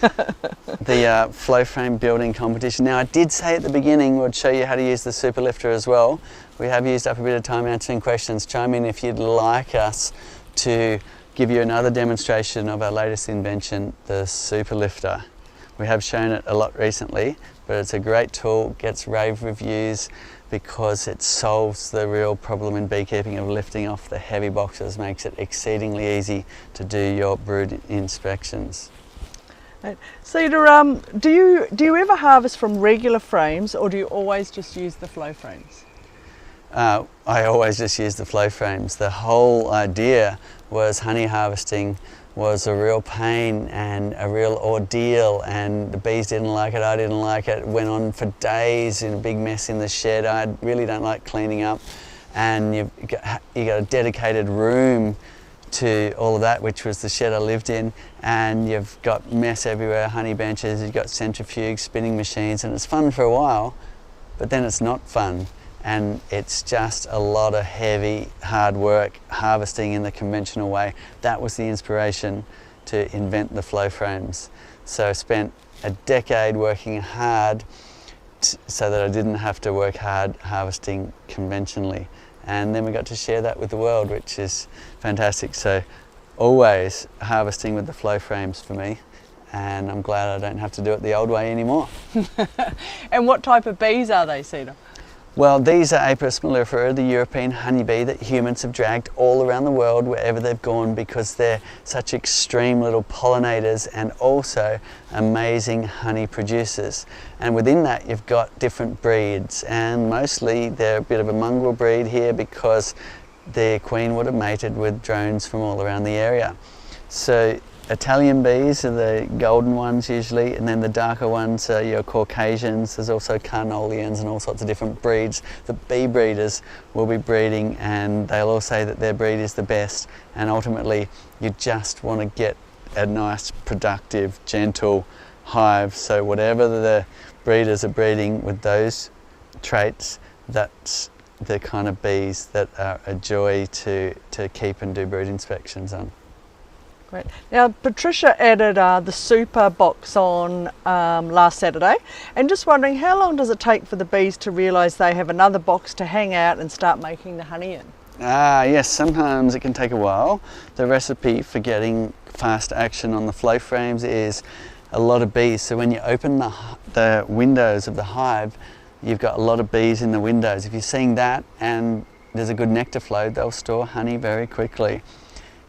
The flow frame building competition. Now, I did say at the beginning we'd show you how to use the super lifter as well. We have used up a bit of time answering questions. Chime in if you'd like us to give you another demonstration of our latest invention, the super lifter. We have shown it a lot recently, but it's a great tool, gets rave reviews because it solves the real problem in beekeeping of lifting off the heavy boxes, makes it exceedingly easy to do your brood inspections.
Cedar, do you ever harvest from regular frames, or do you always just use the flow frames?
I always just use the flow frames. The whole idea was honey harvesting was a real pain and a real ordeal, and the bees didn't like it, I didn't like it. It went on for days in a big mess in the shed. I really don't like cleaning up, and you got a dedicated room to all of that, which was the shed I lived in, and you've got mess everywhere, honey benches, you've got centrifuges, spinning machines, and it's fun for a while, but then it's not fun. And it's just a lot of heavy, hard work harvesting in the conventional way. That was the inspiration to invent the flow frames. So I spent a decade working hard so that I didn't have to work hard harvesting conventionally. And then we got to share that with the world, which is fantastic. So always harvesting with the flow frames for me. And I'm glad I don't have to do it the old way anymore.
And what type of bees are they, Cedar?
Well, these are Apis mellifera, the European honeybee that humans have dragged all around the world wherever they've gone, because they're such extreme little pollinators and also amazing honey producers. And within that you've got different breeds, and mostly they're a bit of a mongrel breed here because their queen would have mated with drones from all around the area. So Italian bees are the golden ones usually, and then the darker ones are your Caucasians. There's also Carnolians and all sorts of different breeds. The bee breeders will be breeding, and they'll all say that their breed is the best, and ultimately you just want to get a nice, productive, gentle hive. So whatever the breeders are breeding with those traits, that's the kind of bees that are a joy to keep and do brood inspections on.
Great. Now, Patricia added the super box on last Saturday, and just wondering, how long does it take for the bees to realise they have another box to hang out and start making the honey in?
Yes, sometimes it can take a while. The recipe for getting fast action on the flow frames is a lot of bees. So when you open the windows of the hive, you've got a lot of bees in the windows. If you're seeing that and there's a good nectar flow, they'll store honey very quickly.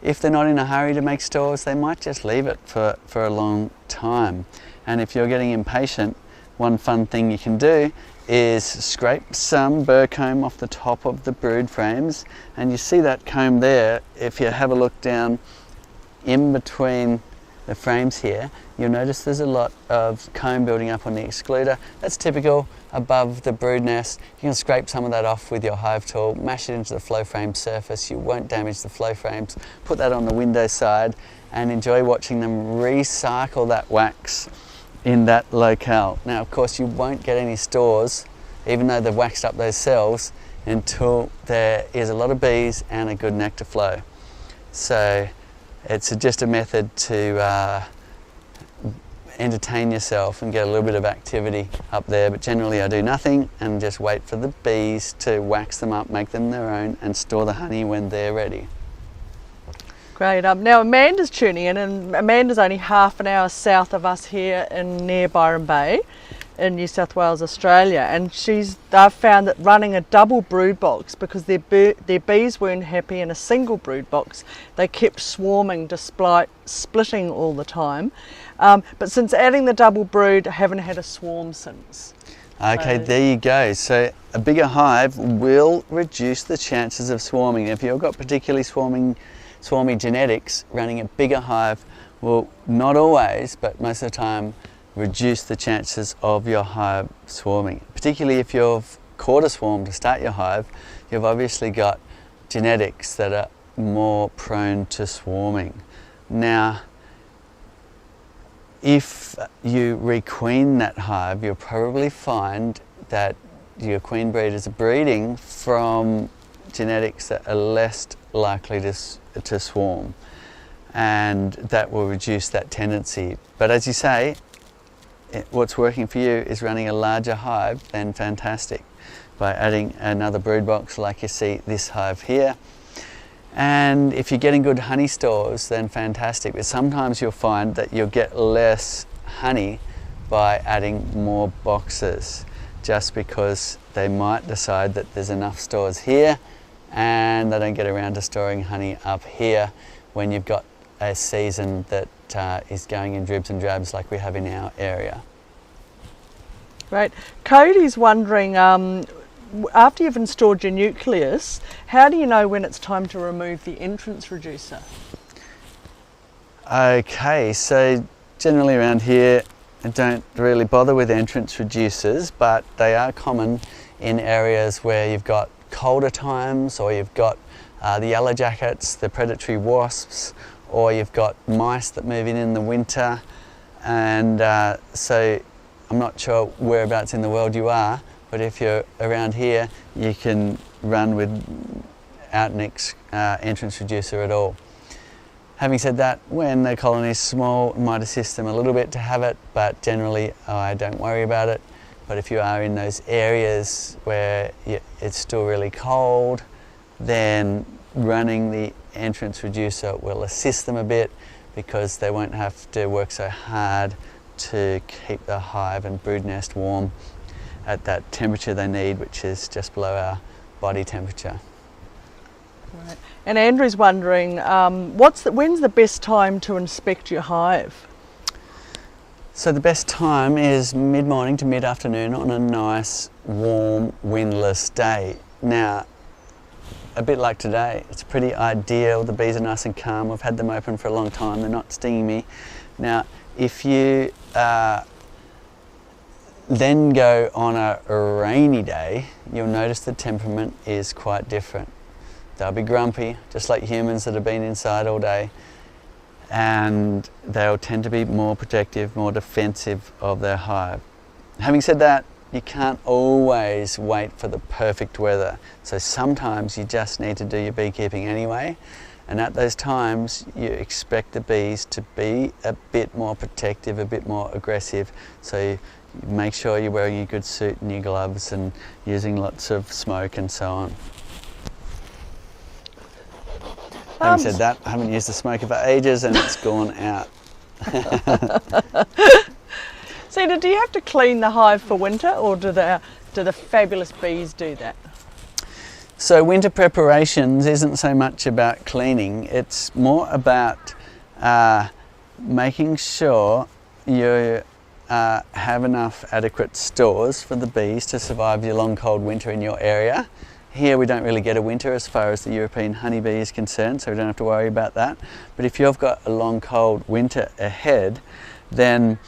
If they're not in a hurry to make stores, they might just leave it for a long time. And if you're getting impatient, one fun thing you can do is scrape some burr comb off the top of the brood frames. And you see that comb there. If you have a look down in between the frames here, you'll notice there's a lot of comb building up on the excluder. That's typical above the brood nest. You can scrape some of that off with your hive tool, mash it into the flow frame surface. You won't damage the flow frames. Put that on the window side and enjoy watching them recycle that wax in that locale. Now, of course, you won't get any stores, even though they've waxed up those cells, until there is a lot of bees and a good nectar flow. So it's just a method to entertain yourself and get a little bit of activity up there, but generally I do nothing and just wait for the bees to wax them up, make them their own, and store the honey when they're ready.
Great. Now Amanda's tuning in, and Amanda's only half an hour south of us here near Byron Bay in New South Wales, Australia, and they've found that running a double brood box, because their bees weren't happy in a single brood box, they kept swarming despite splitting all the time. But since adding the double brood, I haven't had a swarm since.
Okay,
So-
there you go. So a bigger hive will reduce the chances of swarming. If you've got particularly swarmy genetics, running a bigger hive will not always, but most of the time, reduce the chances of your hive swarming. Particularly if you've caught a swarm to start your hive, you've obviously got genetics that are more prone to swarming. Now, if you requeen that hive, you'll probably find that your queen breeders are breeding from genetics that are less likely to swarm, and that will reduce that tendency. But as you say, what's working for you is running a larger hive, then fantastic, by adding another brood box like you see this hive here. And if you're getting good honey stores, then fantastic. But sometimes you'll find that you'll get less honey by adding more boxes, just because they might decide that there's enough stores here and they don't get around to storing honey up here when you've got a season that is going in dribs and drabs like we have in our area.
Right. Cody's wondering, after you've installed your nucleus, how do you know when it's time to remove the entrance reducer?
Okay, so generally around here I don't really bother with entrance reducers, but they are common in areas where you've got colder times, or you've got the yellow jackets, the predatory wasps, or you've got mice that move in the winter. And so I'm not sure whereabouts in the world you are, but if you're around here, you can run without an entrance reducer at all. Having said that, when the colony is small, it might assist them a little bit to have it, but generally I don't worry about it. But if you are in those areas where it's still really cold, then running the entrance reducer will assist them a bit, because they won't have to work so hard to keep the hive and brood nest warm at that temperature they need, which is just below our body temperature.
Right. And Andrew's wondering, when's the best time to inspect your hive?
So the best time is mid-morning to mid-afternoon on a nice, warm, windless day. Now, a bit like today, it's pretty ideal. The bees are nice and calm. I've had them open for a long time. They're not stinging me. Now, if you then go on a rainy day, you'll notice the temperament is quite different. They'll be grumpy, just like humans that have been inside all day, and they'll tend to be more protective, more defensive of their hive. Having said that, you can't always wait for the perfect weather, so sometimes you just need to do your beekeeping anyway, and at those times you expect the bees to be a bit more protective, a bit more aggressive, so you make sure you're wearing a good suit and your gloves and using lots of smoke and so on. Having said that, I haven't used the smoker for ages and it's gone out.
Cedar, do you have to clean the hive for winter, or do the fabulous bees do that?
So winter preparations isn't so much about cleaning, it's more about making sure you have enough adequate stores for the bees to survive your long cold winter in your area. Here we don't really get a winter as far as the European honeybee is concerned, so we don't have to worry about that. But if you've got a long cold winter ahead, then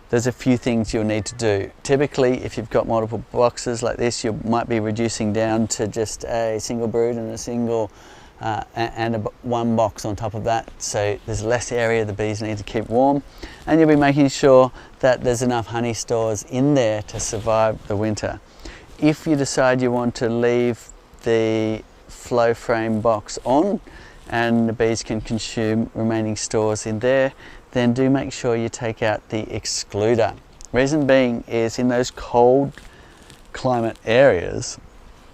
there's a few things you'll need to do. Typically, if you've got multiple boxes like this, you might be reducing down to just a single brood and a single one box on top of that, so there's less area the bees need to keep warm, and you'll be making sure that there's enough honey stores in there to survive the winter. If you decide you want to leave the flow frame box on and the bees can consume remaining stores in there, then do make sure you take out the excluder. Reason being is, in those cold climate areas,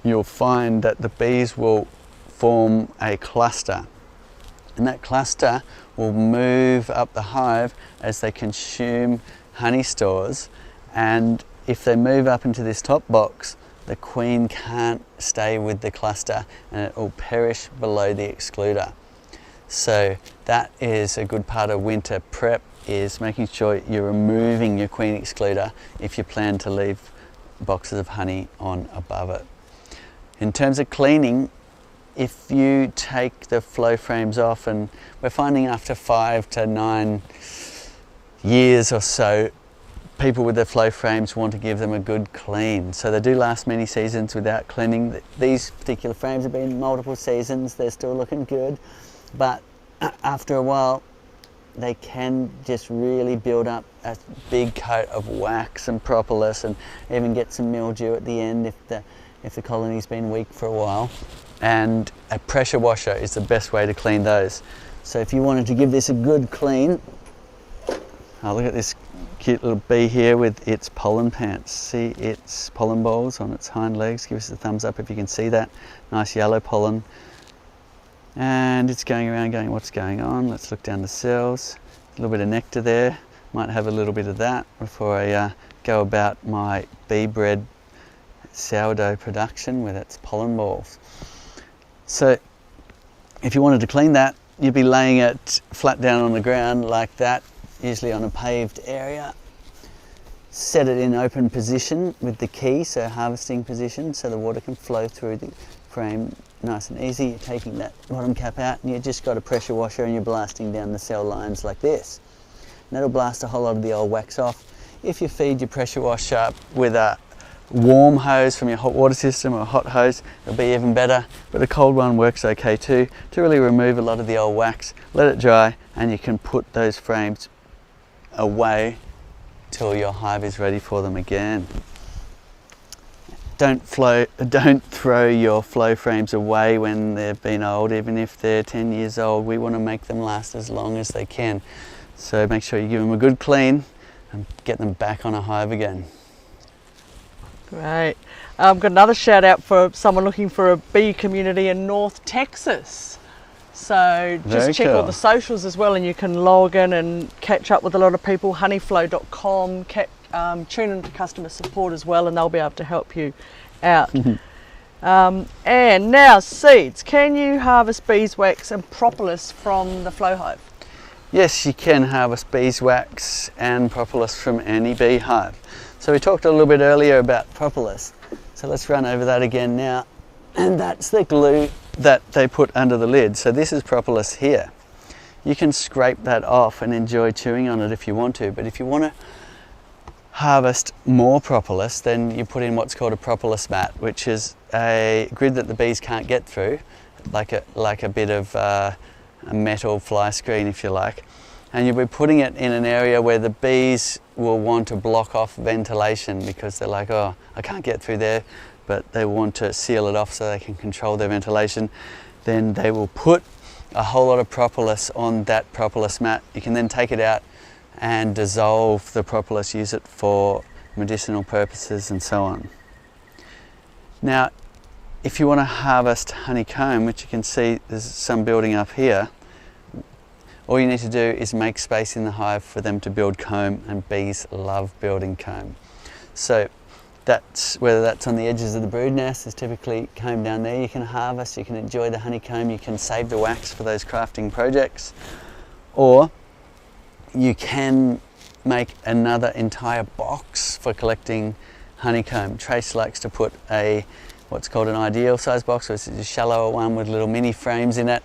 you'll find that the bees will form a cluster, and that cluster will move up the hive as they consume honey stores, and if they move up into this top box, the queen can't stay with the cluster and it will perish below the excluder. So that is a good part of winter prep, is making sure you're removing your queen excluder if you plan to leave boxes of honey on above it. In terms of cleaning, if you take the flow frames off, and we're finding after 5 to 9 years or so, people with their flow frames want to give them a good clean. So they do last many seasons without cleaning. These particular frames have been multiple seasons, they're still looking good, but after a while they can just really build up a big coat of wax and propolis, and even get some mildew at the end if the colony's been weak for a while. And a pressure washer is the best way to clean those. So if you wanted to give this a good clean, oh, look at this cute little bee here with its pollen pants. See its pollen balls on its hind legs? Give us a thumbs up if you can see that. Nice yellow pollen. And it's going around going, what's going on? Let's look down the cells. A little bit of nectar there. Might have a little bit of that before I go about my bee bread sourdough production with its pollen balls. So if you wanted to clean that, you'd be laying it flat down on the ground like that, usually on a paved area. Set it in open position with the key, so harvesting position, so the water can flow through the frame nice and easy. You're taking that bottom cap out and you've just got a pressure washer and you're blasting down the cell lines like this. And that'll blast a whole lot of the old wax off. If you feed your pressure washer with a warm hose from your hot water system or a hot hose, it'll be even better, but a cold one works okay too, to really remove a lot of the old wax. Let it dry and you can put those frames away till your hive is ready for them again. Don't throw your flow frames away when they've been old, even if they're 10 years old. We want to make them last as long as they can. So make sure you give them a good clean and get them back on a hive again.
Great. I've got another shout out for someone looking for a bee community in North Texas. So just check all the socials as well, and you can log in and catch up with a lot of people. honeyflow.com, tune into customer support as well, and they'll be able to help you out. And now seeds. Can you harvest beeswax and propolis from the Flow Hive?
Yes, you can harvest beeswax and propolis from any beehive. So we talked a little bit earlier about propolis, so let's run over that again now. And that's the glue that they put under the lid. So this is propolis here. You can scrape that off and enjoy chewing on it if you want to, but if you want to harvest more propolis, then you put in what's called a propolis mat, which is a grid that the bees can't get through, like a bit of a metal fly screen, if you like. And you'll be putting it in an area where the bees will want to block off ventilation, because they're like, oh, I can't get through there, but they want to seal it off so they can control their ventilation. Then they will put a whole lot of propolis on that propolis mat. You can then take it out and dissolve the propolis, use it for medicinal purposes and so on. Now, if you want to harvest honeycomb, which you can see there's some building up here, all you need to do is make space in the hive for them to build comb, and bees love building comb. So whether that's on the edges of the brood nest, there's typically comb down there you can harvest, you can enjoy the honeycomb, you can save the wax for those crafting projects, or you can make another entire box for collecting honeycomb. Trace likes to put what's called an ideal size box, which is a shallower one with little mini frames in it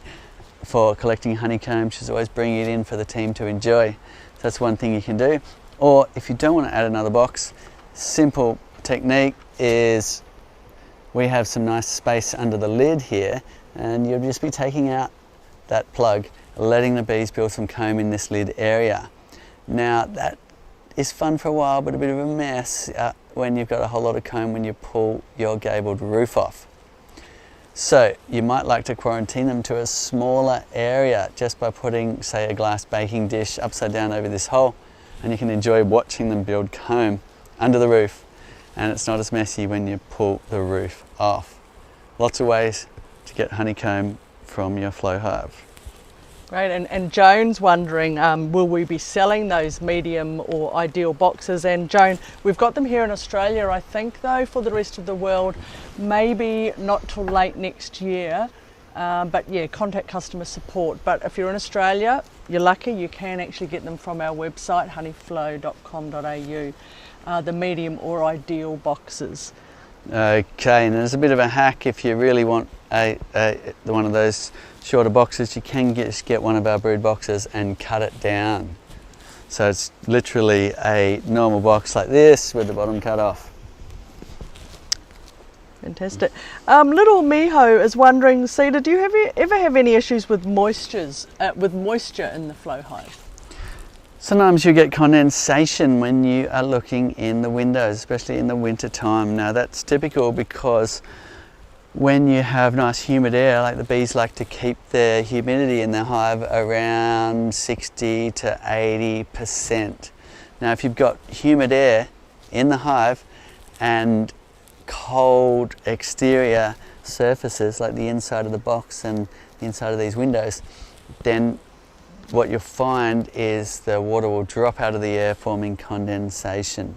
for collecting honeycomb. She's always bringing it in for the team to enjoy. So that's one thing you can do. Or if you don't want to add another box, simple technique is we have some nice space under the lid here, and you'll just be taking out that plug, letting the bees build some comb in this lid area. Now that is fun for a while, but a bit of a mess when you've got a whole lot of comb when you pull your gabled roof off. So you might like to quarantine them to a smaller area just by putting, say, a glass baking dish upside down over this hole, and you can enjoy watching them build comb under the roof, and it's not as messy when you pull the roof off. Lots of ways to get honeycomb from your Flow Hive.
Great, and Joan's wondering, will we be selling those medium or ideal boxes? And Joan, we've got them here in Australia, I think, though, for the rest of the world, maybe not till late next year. But yeah, contact customer support. But if you're in Australia, you're lucky, you can actually get them from our website, honeyflow.com.au, the medium or ideal boxes.
Okay, and there's a bit of a hack if you really want one of those shorter boxes. You can just get one of our brood boxes and cut it down. So it's literally a normal box like this with the bottom cut off.
Fantastic. Little Miho is wondering, Cedar, do you ever have any issues with moisture in the Flow Hive?
Sometimes you get condensation when you are looking in the windows, especially in the winter time. Now that's typical because when you have nice humid air, like the bees like to keep their humidity in their hive around 60 to 80%. Now if you've got humid air in the hive and cold exterior surfaces like the inside of the box and the inside of these windows, then what you'll find is the water will drop out of the air, forming condensation.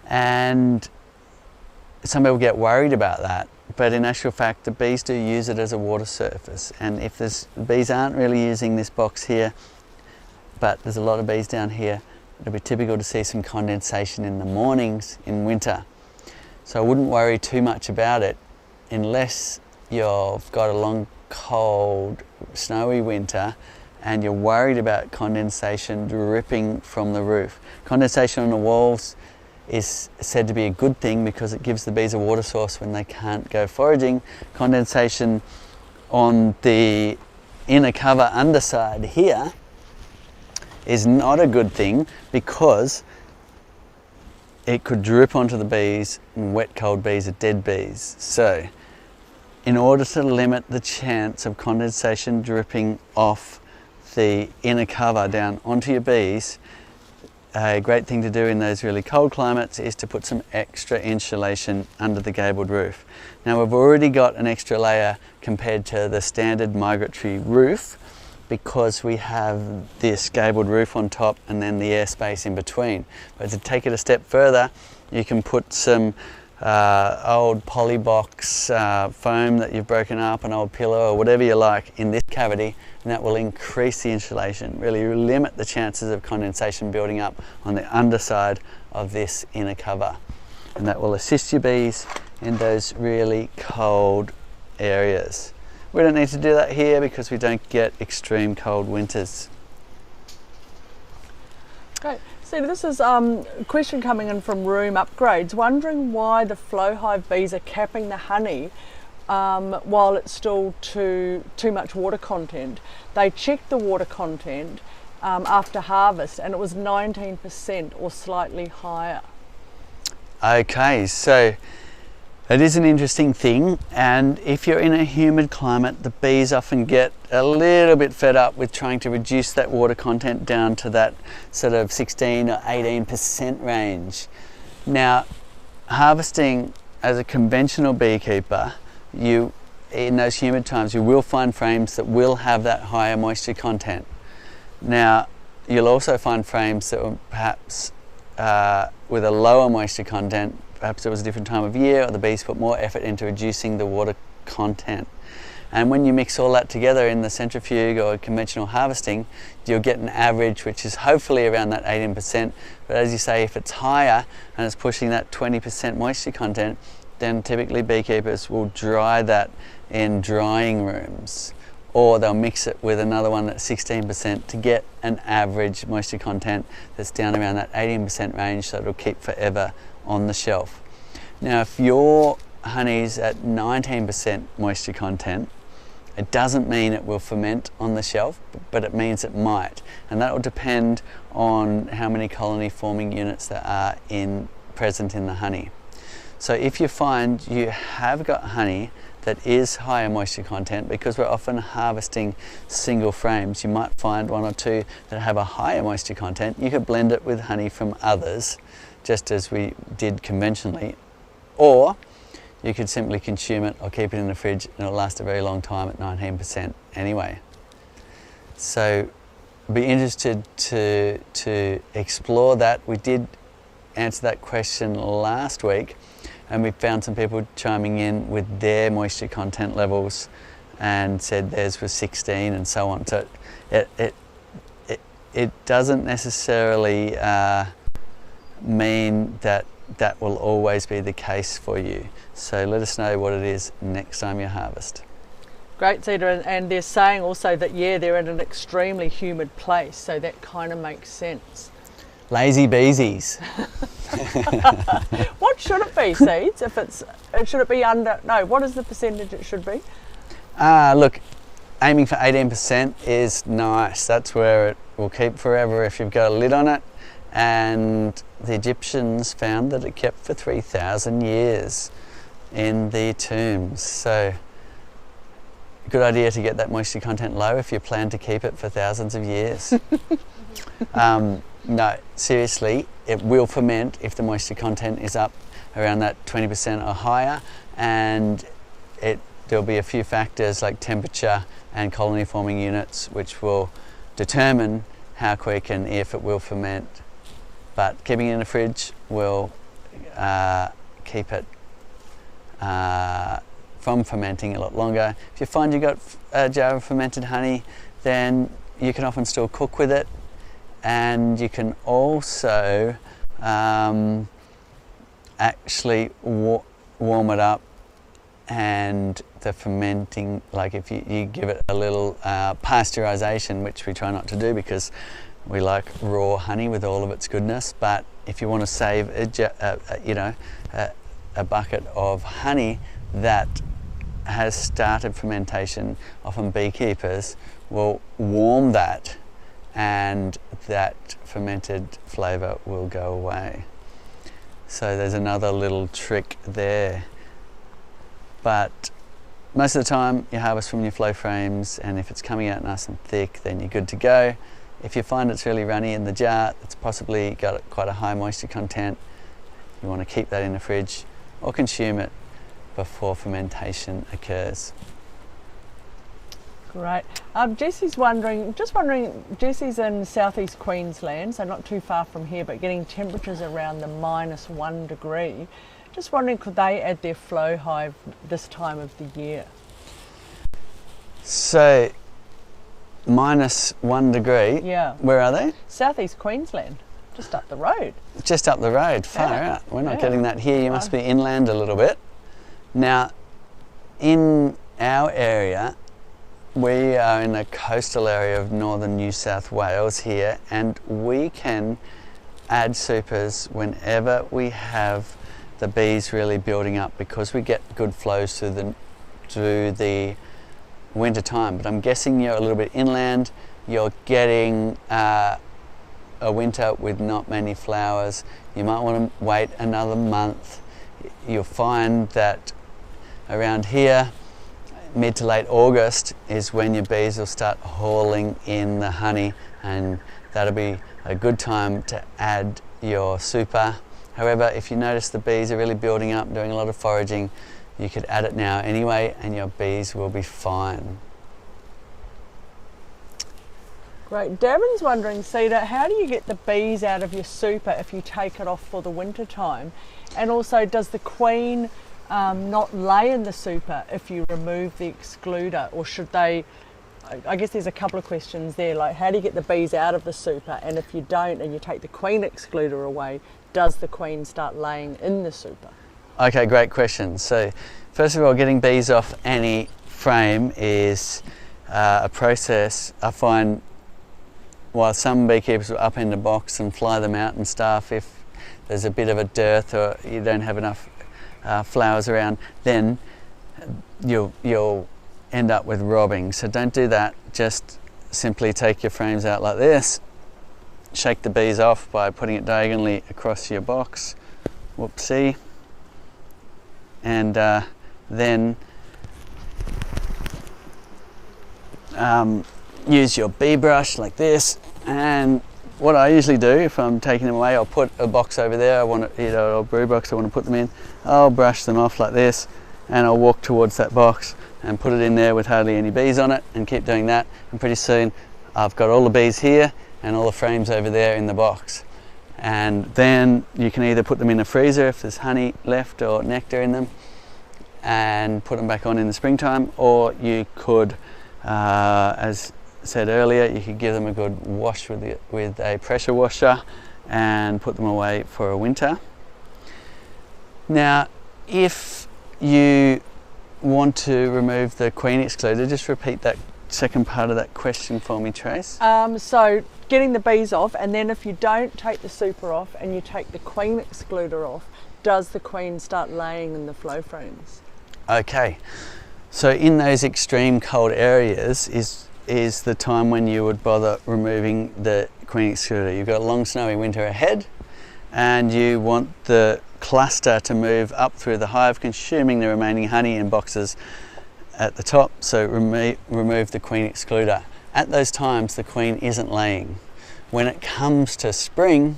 And some people get worried about that, but in actual fact the bees do use it as a water surface. And if the bees aren't really using this box here, but there's a lot of bees down here, it'll be typical to see some condensation in the mornings in winter. So I wouldn't worry too much about it unless you've got a long, cold, snowy winter and you're worried about condensation dripping from the roof. Condensation on the walls is said to be a good thing because it gives the bees a water source when they can't go foraging. Condensation on the inner cover underside here is not a good thing because it could drip onto the bees, and wet cold bees are dead bees. So in order to limit the chance of condensation dripping off the inner cover down onto your bees, a great thing to do in those really cold climates is to put some extra insulation under the gabled roof. Now we've already got an extra layer compared to the standard migratory roof because we have this gabled roof on top and then the airspace in between. But to take it a step further, you can put some old polybox foam that you've broken up, an old pillow or whatever you like in this cavity, and that will increase the insulation, really limit the chances of condensation building up on the underside of this inner cover. And that will assist your bees in those really cold areas. We don't need to do that here because we don't get extreme cold winters.
Great. So this is a question coming in from Room Upgrades, wondering why the Flow Hive bees are capping the honey while it's still too much water content. They checked the water content after harvest and it was 19% or slightly higher.
Okay, so it is an interesting thing, and if you're in a humid climate, the bees often get a little bit fed up with trying to reduce that water content down to that sort of 16 or 18% range. Now, harvesting as a conventional beekeeper, in those humid times, you will find frames that will have that higher moisture content. Now, you'll also find frames that will perhaps with a lower moisture content. Perhaps it was a different time of year or the bees put more effort into reducing the water content. And when you mix all that together in the centrifuge or conventional harvesting, you'll get an average which is hopefully around that 18%. But as you say, if it's higher and it's pushing that 20% moisture content, then typically beekeepers will dry that in drying rooms, or they'll mix it with another one at 16% to get an average moisture content that's down around that 18% range, so it'll keep forever on the shelf. Now if your honey's at 19% moisture content, it doesn't mean it will ferment on the shelf, but it means it might, and that will depend on how many colony forming units there are present in the honey. So if you find you have got honey that is higher moisture content, because we're often harvesting single frames, you might find one or two that have a higher moisture content. You could blend it with honey from others, just as we did conventionally, or you could simply consume it or keep it in the fridge and it'll last a very long time at 19% anyway. So be interested to explore that. We did answer that question last week and we found some people chiming in with their moisture content levels and said theirs was 16 and so on. So it doesn't necessarily mean that that will always be the case for you. So let us know what it is next time you harvest.
Great, Zeta, and they're saying also that, yeah, they're in an extremely humid place, so that kind of makes sense.
Lazy beesies.
What should it be, Seeds? Should it be under, no, what is the percentage it should be?
Look, aiming for 18% is nice. That's where it will keep forever if you've got a lid on it. And the Egyptians found that it kept for 3,000 years in the tombs. So, good idea to get that moisture content low if you plan to keep it for thousands of years. No, seriously, it will ferment if the moisture content is up around that 20% or higher, and there'll be a few factors like temperature and colony forming units which will determine how quick and if it will ferment. But keeping it in the fridge will keep it from fermenting a lot longer. If you find you've got a jar of fermented honey, then you can often still cook with it, and you can also actually warm it up, and the fermenting, like if you give it a little pasteurization, which we try not to do because we like raw honey with all of its goodness, but if you want to save a bucket of honey that has started fermentation, often beekeepers will warm that, and that fermented flavour will go away. So there's another little trick there. But most of the time you harvest from your flow frames, and if it's coming out nice and thick, then you're good to go. If you find it's really runny in the jar, it's possibly got quite a high moisture content, you want to keep that in the fridge or consume it before fermentation occurs.
Great. Jesse's wondering, Jesse's in southeast Queensland, so not too far from here, but getting temperatures around the -1 degree. Just wondering, could they add their Flow Hive this time of the year?
So, -1 degree?
Yeah.
Where are they?
Southeast Queensland, just up the road.
Just up the road, far out. We're not getting that here. You must be inland a little bit. Now, in our area, we are in a coastal area of northern New South Wales here, and we can add supers whenever we have the bees really building up, because we get good flows through the winter time. But I'm guessing you're a little bit inland, you're getting a winter with not many flowers. You might want to wait another month. You'll find that around here, mid to late August is when your bees will start hauling in the honey, and that'll be a good time to add your super. However, if you notice the bees are really building up, doing a lot of foraging, you could add it now anyway, and your bees will be fine.
Great. Darren's wondering, Cedar, how do you get the bees out of your super if you take it off for the winter time? And also, does the queen not lay in the super if you remove the excluder, or should they? I guess there's a couple of questions there, like how do you get the bees out of the super, and if you don't and you take the queen excluder away, does the queen start laying in the super?
Okay, great question. So first of all, getting bees off any frame is a process. I find while some beekeepers will upend a box and fly them out and stuff, if there's a bit of a dearth or you don't have enough flowers around, then you'll end up with robbing. So don't do that. Just simply take your frames out like this, shake the bees off by putting it diagonally across your box. Whoopsie. And then use your bee brush like this. And what I usually do if I'm taking them away, I'll put a box over there. I want to, a brew box I want to put them in. I'll brush them off like this, and I'll walk towards that box and put it in there with hardly any bees on it, and keep doing that. And pretty soon I've got all the bees here and all the frames over there in the box. And then you can either put them in a freezer if there's honey left or nectar in them, and put them back on in the springtime, or you could, as said earlier, you could give them a good wash with a pressure washer and put them away for a winter. Now, if you want to remove the queen excluder, just repeat that second part of that question for me, Trace.
So getting the bees off, and then if you don't take the super off and you take the queen excluder off, does the queen start laying in the flow frames?
Okay, so in those extreme cold areas is the time when you would bother removing the queen excluder. You've got a long snowy winter ahead, and you want the cluster to move up through the hive, consuming the remaining honey in boxes at the top. So remove the queen excluder. At those times, the queen isn't laying. When it comes to spring,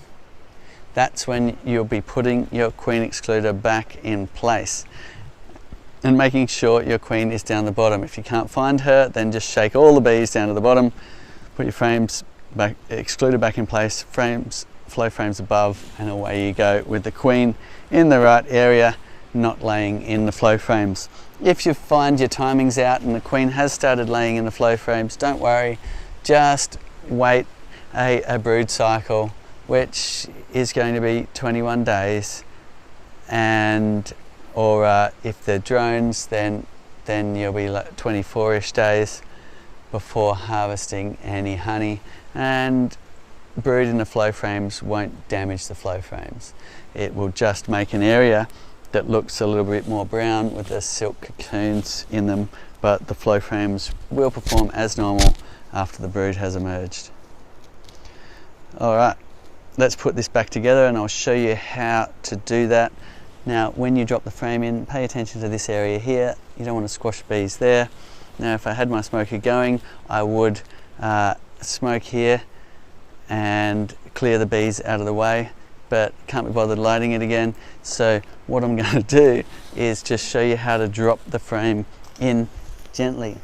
that's when you'll be putting your queen excluder back in place and making sure your queen is down the bottom. If you can't find her, then just shake all the bees down to the bottom, put your frames back, excluder back in place, flow frames above, and away you go with the queen in the right area, not laying in the flow frames. If you find your timing's out and the queen has started laying in the flow frames, don't worry, just wait a brood cycle, which is going to be 21 days, and or if they're drones, then you'll be like 24-ish days before harvesting any honey, and brood in the flow frames won't damage the flow frames. It will just make an area that looks a little bit more brown with the silk cocoons in them, but the flow frames will perform as normal after the brood has emerged. Alright, let's put this back together and I'll show you how to do that. Now, when you drop the frame in, pay attention to this area here. You don't want to squash bees there. Now, if I had my smoker going, I would smoke here and clear the bees out of the way, but can't be bothered lighting it again. So what I'm going to do is just show you how to drop the frame in gently.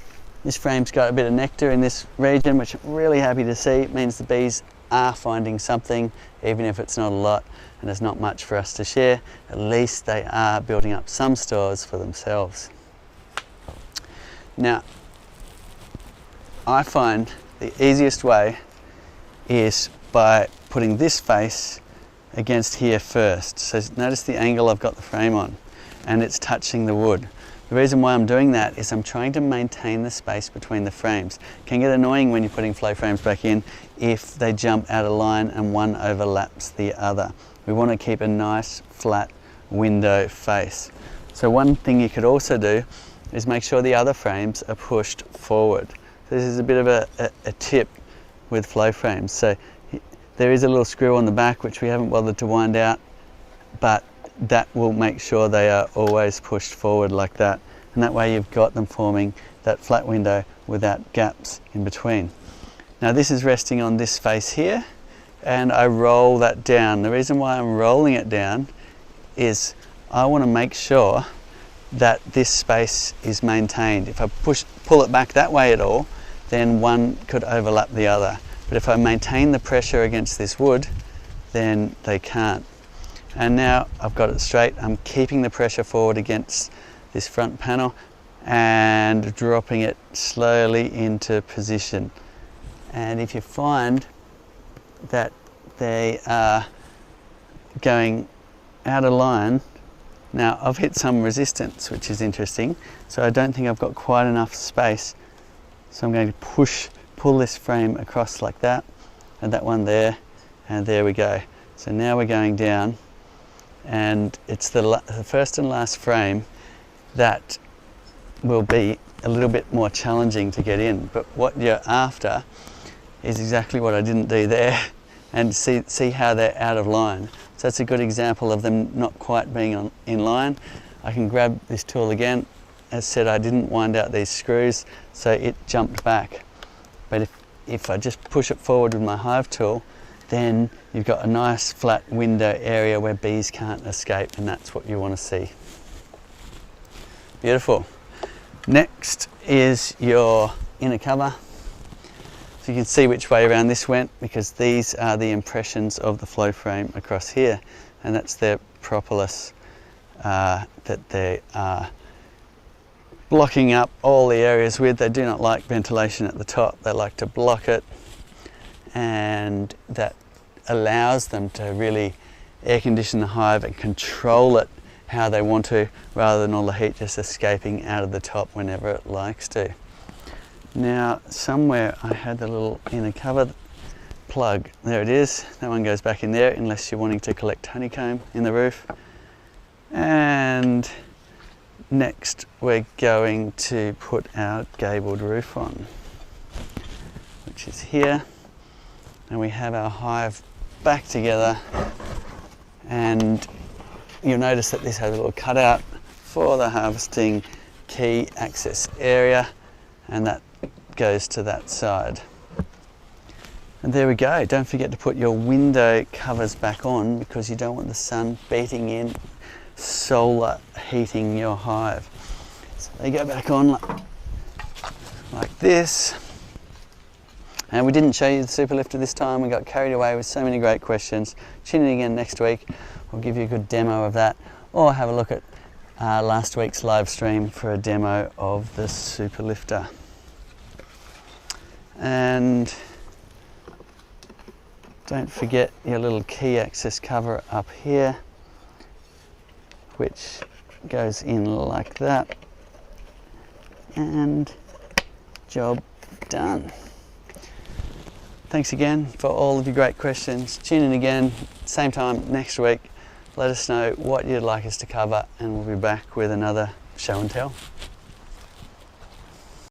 This frame's got a bit of nectar in this region, which I'm really happy to see. It means the bees are finding something, even if it's not a lot and there's not much for us to share. At least they are building up some stores for themselves. Now, I find the easiest way is by putting this face against here first. So notice the angle I've got the frame on, and it's touching the wood. The reason why I'm doing that is I'm trying to maintain the space between the frames. It can get annoying when you're putting flow frames back in if they jump out of line and one overlaps the other. We want to keep a nice flat window face. So one thing you could also do is make sure the other frames are pushed forward. So this is a bit of a tip with flow frames. So there is a little screw on the back which we haven't bothered to wind out, but that will make sure they are always pushed forward like that, and that way you've got them forming that flat window without gaps in between. Now this is resting on this face here, and I roll that down. The reason why I'm rolling it down is I want to make sure that this space is maintained. If I pull it back that way at all, then one could overlap the other. But if I maintain the pressure against this wood, then they can't. And now I've got it straight. I'm keeping the pressure forward against this front panel and dropping it slowly into position. And if you find that they are going out of line, now I've hit some resistance, which is interesting. So I don't think I've got quite enough space. So I'm going to pull this frame across like that, and that one there, and there we go. So now we're going down, and it's the first and last frame that will be a little bit more challenging to get in. But what you're after is exactly what I didn't do there, and see how they're out of line. So that's a good example of them not quite being in line. I can grab this tool again. As said, I didn't wind out these screws, so it jumped back. But if I just push it forward with my hive tool, then you've got a nice flat window area where bees can't escape, and that's what you want to see. Beautiful. Next is your inner cover. So you can see which way around this went, because these are the impressions of the flow frame across here, and that's their propolis that they are blocking up all the areas with. They do not like ventilation at the top, they like to block it, and that allows them to really air condition the hive and control it how they want to, rather than all the heat just escaping out of the top whenever it likes to. Now, somewhere I had the little inner cover plug. There it is. That one goes back in there unless you're wanting to collect honeycomb in the roof. And next we're going to put our gabled roof on, which is here. And we have our hive back together, and you'll notice that this has a little cutout for the harvesting key access area, and that goes to that side. And there we go. Don't forget to put your window covers back on, because you don't want the sun beating in, solar heating your hive. So they go back on like this. And we didn't show you the super lifter this time. We got carried away with so many great questions. Tune in again next week. We'll give you a good demo of that, or have a look at last week's live stream for a demo of the super lifter. And don't forget your little key access cover up here, which goes in like that, and job done. Thanks again for all of your great questions. Tune in again, same time next week. Let us know what you'd like us to cover, and we'll be back with another show and tell.